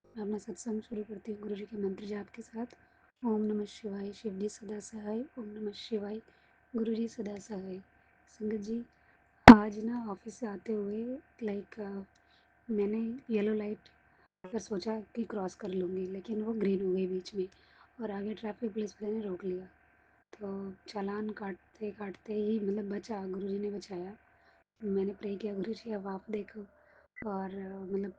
मैं अपना सत्संग शुरू करती हूँ गुरु जी के मंत्र जाप के साथ। ओम नमः शिवाय, शिव जी सदा सहाय। ओम नमः शिवाय, गुरु जी सदा सहाय। संगत जी, आज ना ऑफिस से आते हुए मैंने येलो लाइट पर सोचा कि क्रॉस कर लूँगी, लेकिन वो ग्रीन हो गई बीच में और आगे ट्रैफिक पुलिस वाले ने रोक लिया। तो चालान काटते काटते ही मतलब बचा, गुरुजी ने बचाया। मैंने प्रे किया, गुरुजी अब आप देखो। और मतलब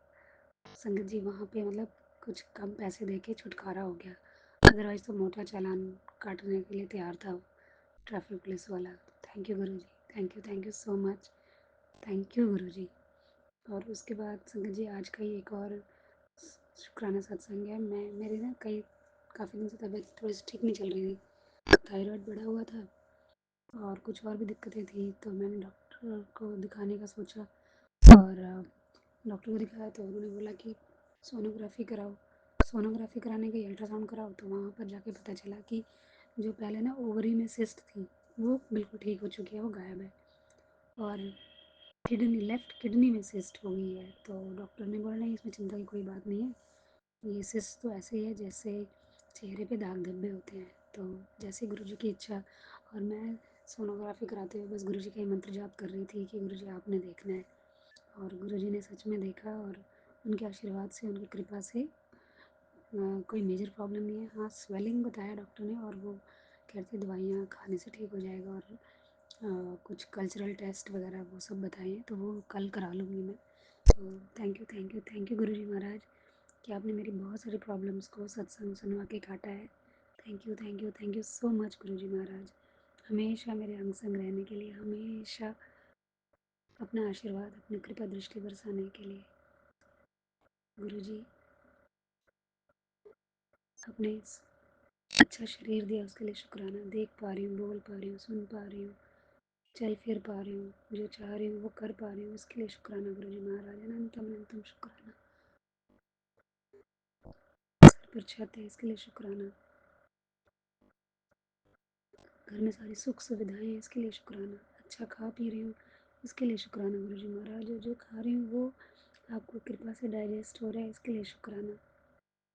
संगत जी वहाँ पे मतलब कुछ कम पैसे दे के छुटकारा हो गया, अदरवाइज़ तो मोटा चालान काटने के लिए तैयार था ट्रैफिक पुलिस वाला। Thank you guruji, thank you so much, thank you guruji. और उसके बाद संगत जी आज का ही एक और शुक्राना सत्संग है। मेरी ना काफ़ी दिन से तबीयत थोड़ी सी ठीक नहीं चल रही थी, थायराइड बढ़ा हुआ था और कुछ और भी दिक्कतें थी। तो मैंने डॉक्टर को दिखाने का सोचा और डॉक्टर को दिखाया तो उन्होंने बोला कि सोनोग्राफी कराओ। सोनोग्राफी कराने गई, अल्ट्रासाउंड कराओ तो वहाँ पर जाके पता चला कि जो पहले ना ओवरी में सिस्ट थी वो बिल्कुल ठीक हो चुकी है, वो गायब है। और लेफ्ट किडनी में सिस्ट हो गई है। तो डॉक्टर ने बोला नहीं, इसमें चिंता की कोई बात नहीं है, ये सिस्ट तो ऐसे ही है जैसे चेहरे पे दाग धब्बे होते हैं। तो जैसे गुरुजी की इच्छा। और मैं सोनोग्राफी कराते हुए बस गुरुजी का ही मंत्र जाप कर रही थी कि गुरुजी आपने देखना है। और गुरुजी ने सच में देखा और उनके आशीर्वाद से, उनकी कृपा से कोई मेजर प्रॉब्लम नहीं है। हाँ, स्वेलिंग बताया डॉक्टर ने और वो कहते दवाइयाँ खाने से ठीक हो जाएगा। और कुछ कल्चरल टेस्ट वगैरह वो सब बताए हैं, तो वो कल करा लूँगी मैं। तो थैंक यू गुरुजी महाराज कि आपने मेरी बहुत सारी प्रॉब्लम्स को सत्संग सुनवा के काटा है। थैंक यू सो मच गुरुजी महाराज, हमेशा मेरे अंग संग रहने के लिए, हमेशा अपना आशीर्वाद, अपनी कृपा दृष्टि बरसाने के लिए। गुरुजी, अपने इस अच्छा शरीर दिया उसके लिए शुक्राना। देख पा रही हूँ, बोल पा रही हूँ, सुन पा रही हूँ, चल फिर पा रही हूँ, जो चाह रही हूँ वो कर पा रही हूँ, इसके लिए शुक्राना गुरुजी महाराज, अनंतम अनंतम शुक्राना। सर पर छत है, इसके लिए शुक्राना। घर में सारी सुख सुविधाएं हैं, इसके लिए शुक्राना। अच्छा खा पी रही हूँ, इसके लिए शुक्राना गुरुजी महाराज। और जो खा रही हूँ वो आपको कृपा से डाइजेस्ट हो रहा है, इसके लिए शुक्राना।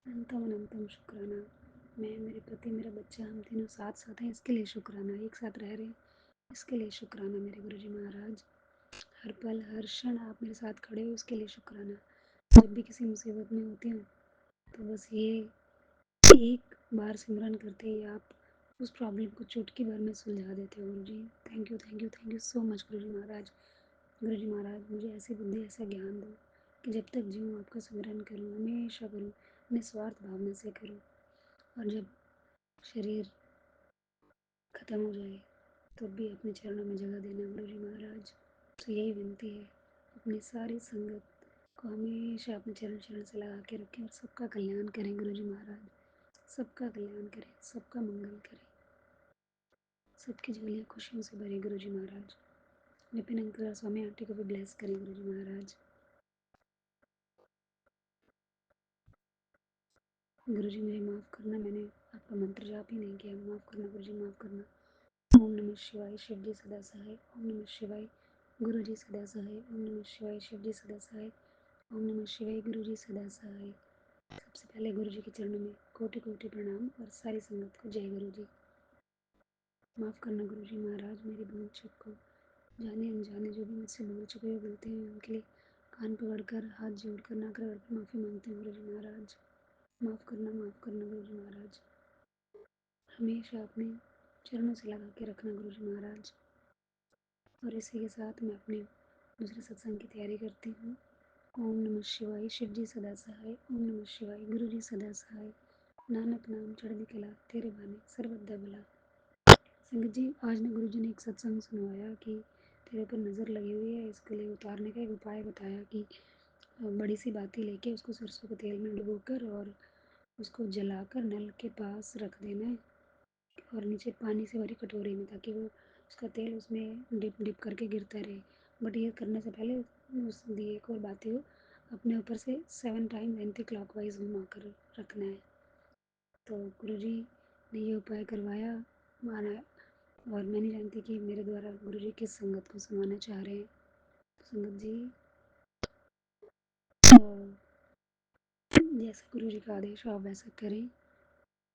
अनंतम अनंतम शुक्राना। मैं, मेरे पति, मेरा बच्चा, हम तीनों साथ साथ हैं, इसके लिए शुक्राना। एक साथ रह रहे हैं, इसके लिए शुक्राना मेरे गुरुजी महाराज। हर पल हर क्षण आप मेरे साथ खड़े हो, इसके लिए शुक्राना। जब भी किसी मुसीबत में होती हूँ तो बस ये एक बार सिमरन करते ही आप उस प्रॉब्लम को चुटकी भर में सुलझा देते हो guru ji. Thank you thank you thank you so much guru ji महाराज। गुरु जी महाराज मुझे ऐसी बुद्धि ऐसा ज्ञान दो कि जब तक जीऊँ आपका सिमरन करूँ, हमेशा करूँ, निस्वार्थ भावना से करूँ, और जब शरीर ख़त्म हो जाए तो भी अपने चरणों में जगह देना गुरु जी महाराज। तो यही विनती है, अपनी सारी संगत को हमेशा अपने चरण चरण से लगा के रखें और सबका कल्याण करें गुरु जी महाराज। सबका कल्याण करें, सबका मंगल करें, सबकी झोलियाँ खुशियों से भरे गुरु जी महाराज। विपिन अंकल और स्वामी आंटी को भी ब्लेस करें गुरु जी महाराज। गुरु जी मुझे माफ़ करना, मैंने आपका मंत्र जाप ही नहीं किया। माफ़ करना गुरु जी, माफ़ करना। ओम नमः शिवाय, शिव जी सदा सहाय। ओम नमः शिवाय, गुरु जी सदा सहाय। ओम नमः शिवाय, शिव जी सदा सहाय। ओम नमः शिवाय, गुरु जी सदा सहाय। सबसे पहले गुरु जी के चरणों में कोटि कोटि प्रणाम और सारी संगत को जय गुरु जी। माफ़ करना गुरु जी महाराज मेरी भूल चूक को, जाने अनजाने जो भी मुझसे भूल चुके हुए बोलते हैं उनके लिए कान पकड़कर हाथ जोड़कर नाक रगड़कर माफ़ी मांगते हैं गुरु जी महाराज। माफ़ करना गुरु जी महाराज। हमेशा अपने चरणों से लगा के रखना गुरु जी महाराज। और इसी के साथ मैं अपने दूसरे सत्संग की तैयारी करती हूँ। ओम नमः शिवाय, शिव जी सदा सहाय। ओम नमः शिवाय, गुरु जी सदा सहाय। नानक नाम चढ़दी कला, तेरे बाने सर्वदा भला। संगत जी, आज ना गुरु जी ने एक सत्संग सुनवाया कि तेरे पर नज़र लगी हुई है, इसके लिए उतारने का एक उपाय बताया कि बड़ी सी बाती लेके उसको सरसों के तेल में डुबोकर और उसको जलाकर नल के पास रख देना है और नीचे पानी से भरी कटोरी में, ताकि वो उसका तेल उसमें डिप डिप करके गिरता रहे। बट ये करने से पहले उस दिए को और बाती को अपने ऊपर से 7 टाइम एंटी क्लॉकवाइज घुमा कर रखना है। तो गुरुजी ने ये उपाय करवाया, माना, और मैं नहीं जानती कि मेरे द्वारा गुरुजी किस संगत को सुनाना चाह रहे हैं। तो संगत जी, जैसा गुरुजी का आदेश हो आप वैसा करें।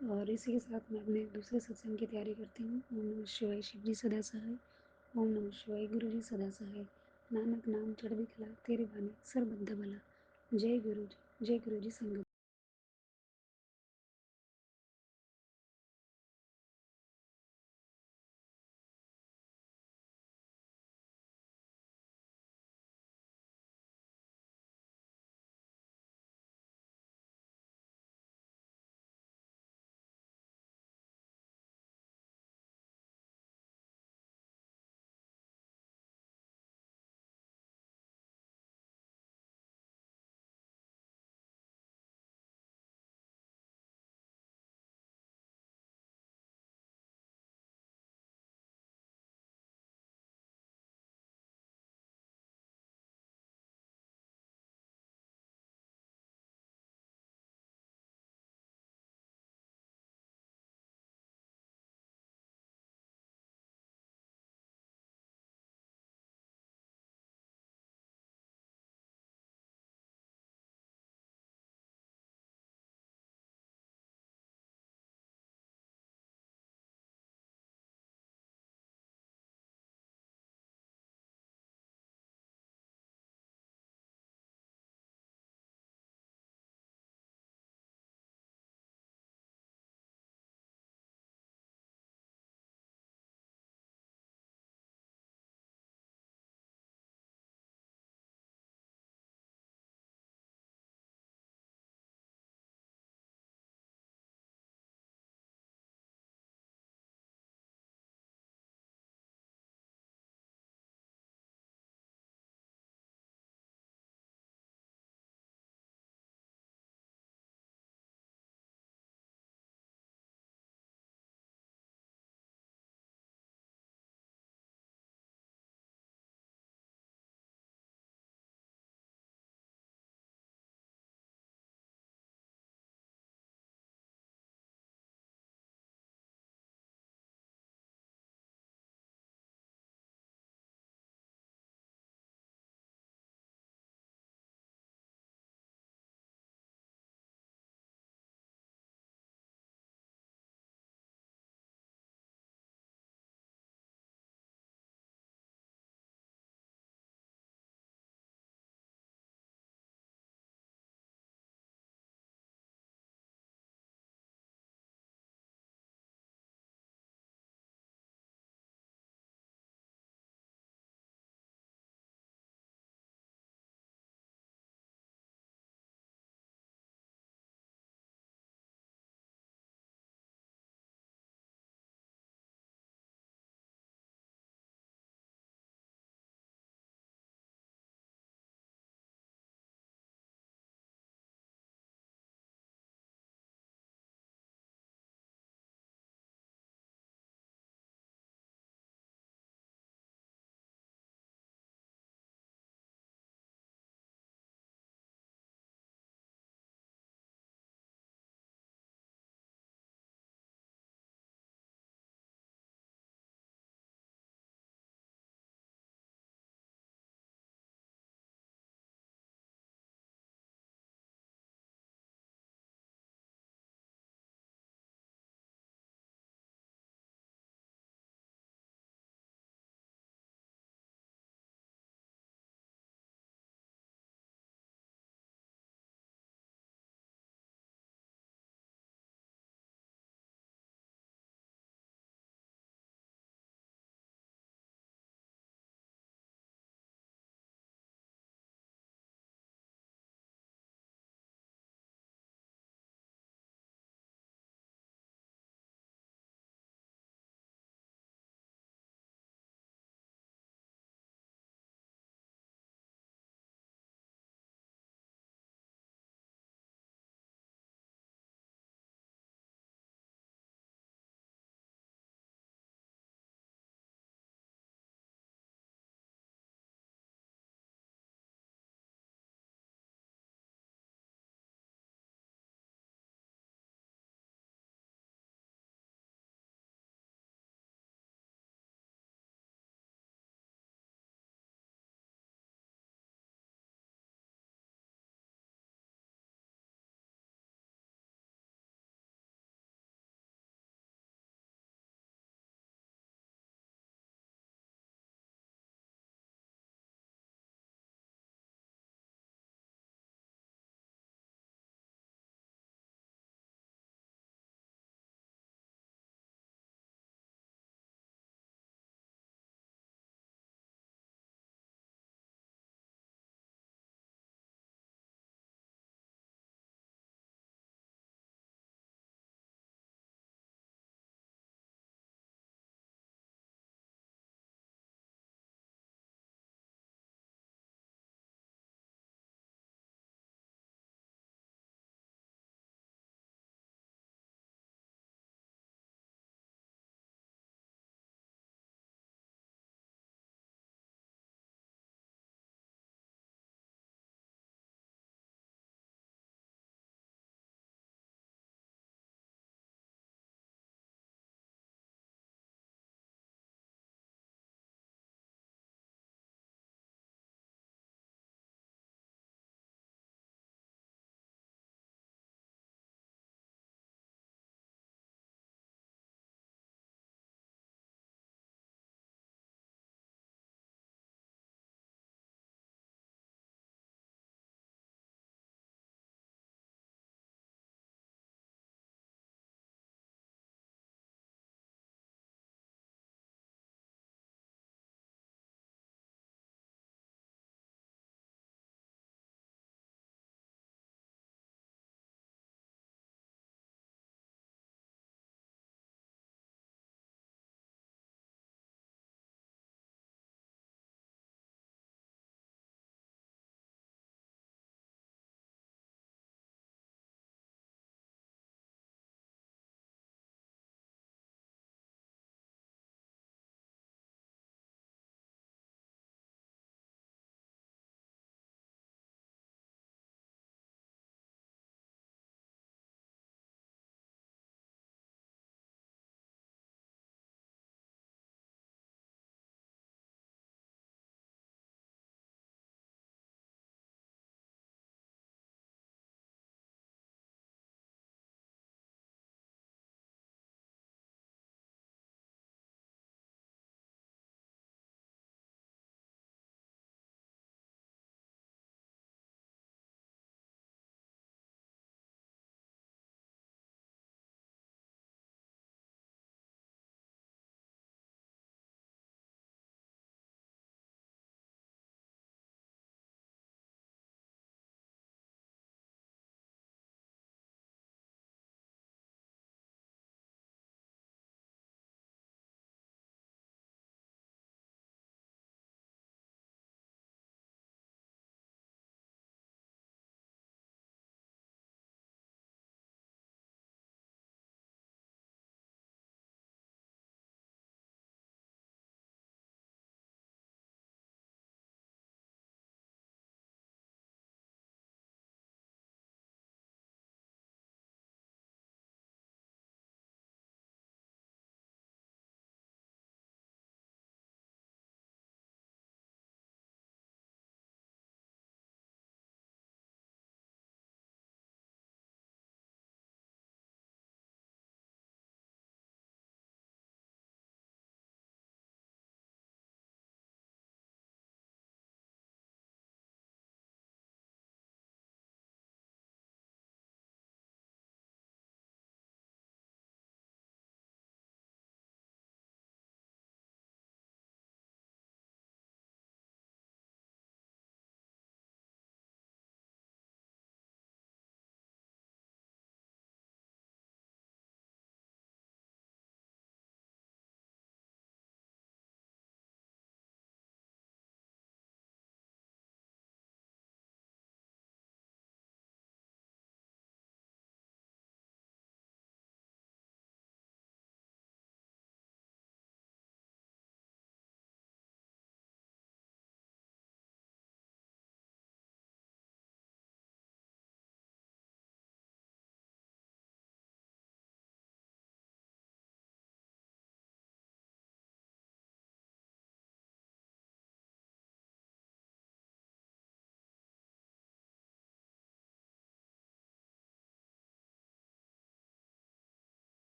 और इसी के साथ मैं अपने दूसरे सत्संग की तैयारी करती हूँ। ओम नमः शिवाय, शिव जी सदा सहाय। ओम नमः शिवाय, गुरु जी सदा सहाय। नानक नाम चढ़दी कला, तेरे बानी सर्वबद्ध भला। जय गुरु जी, जय गुरु जी संगत।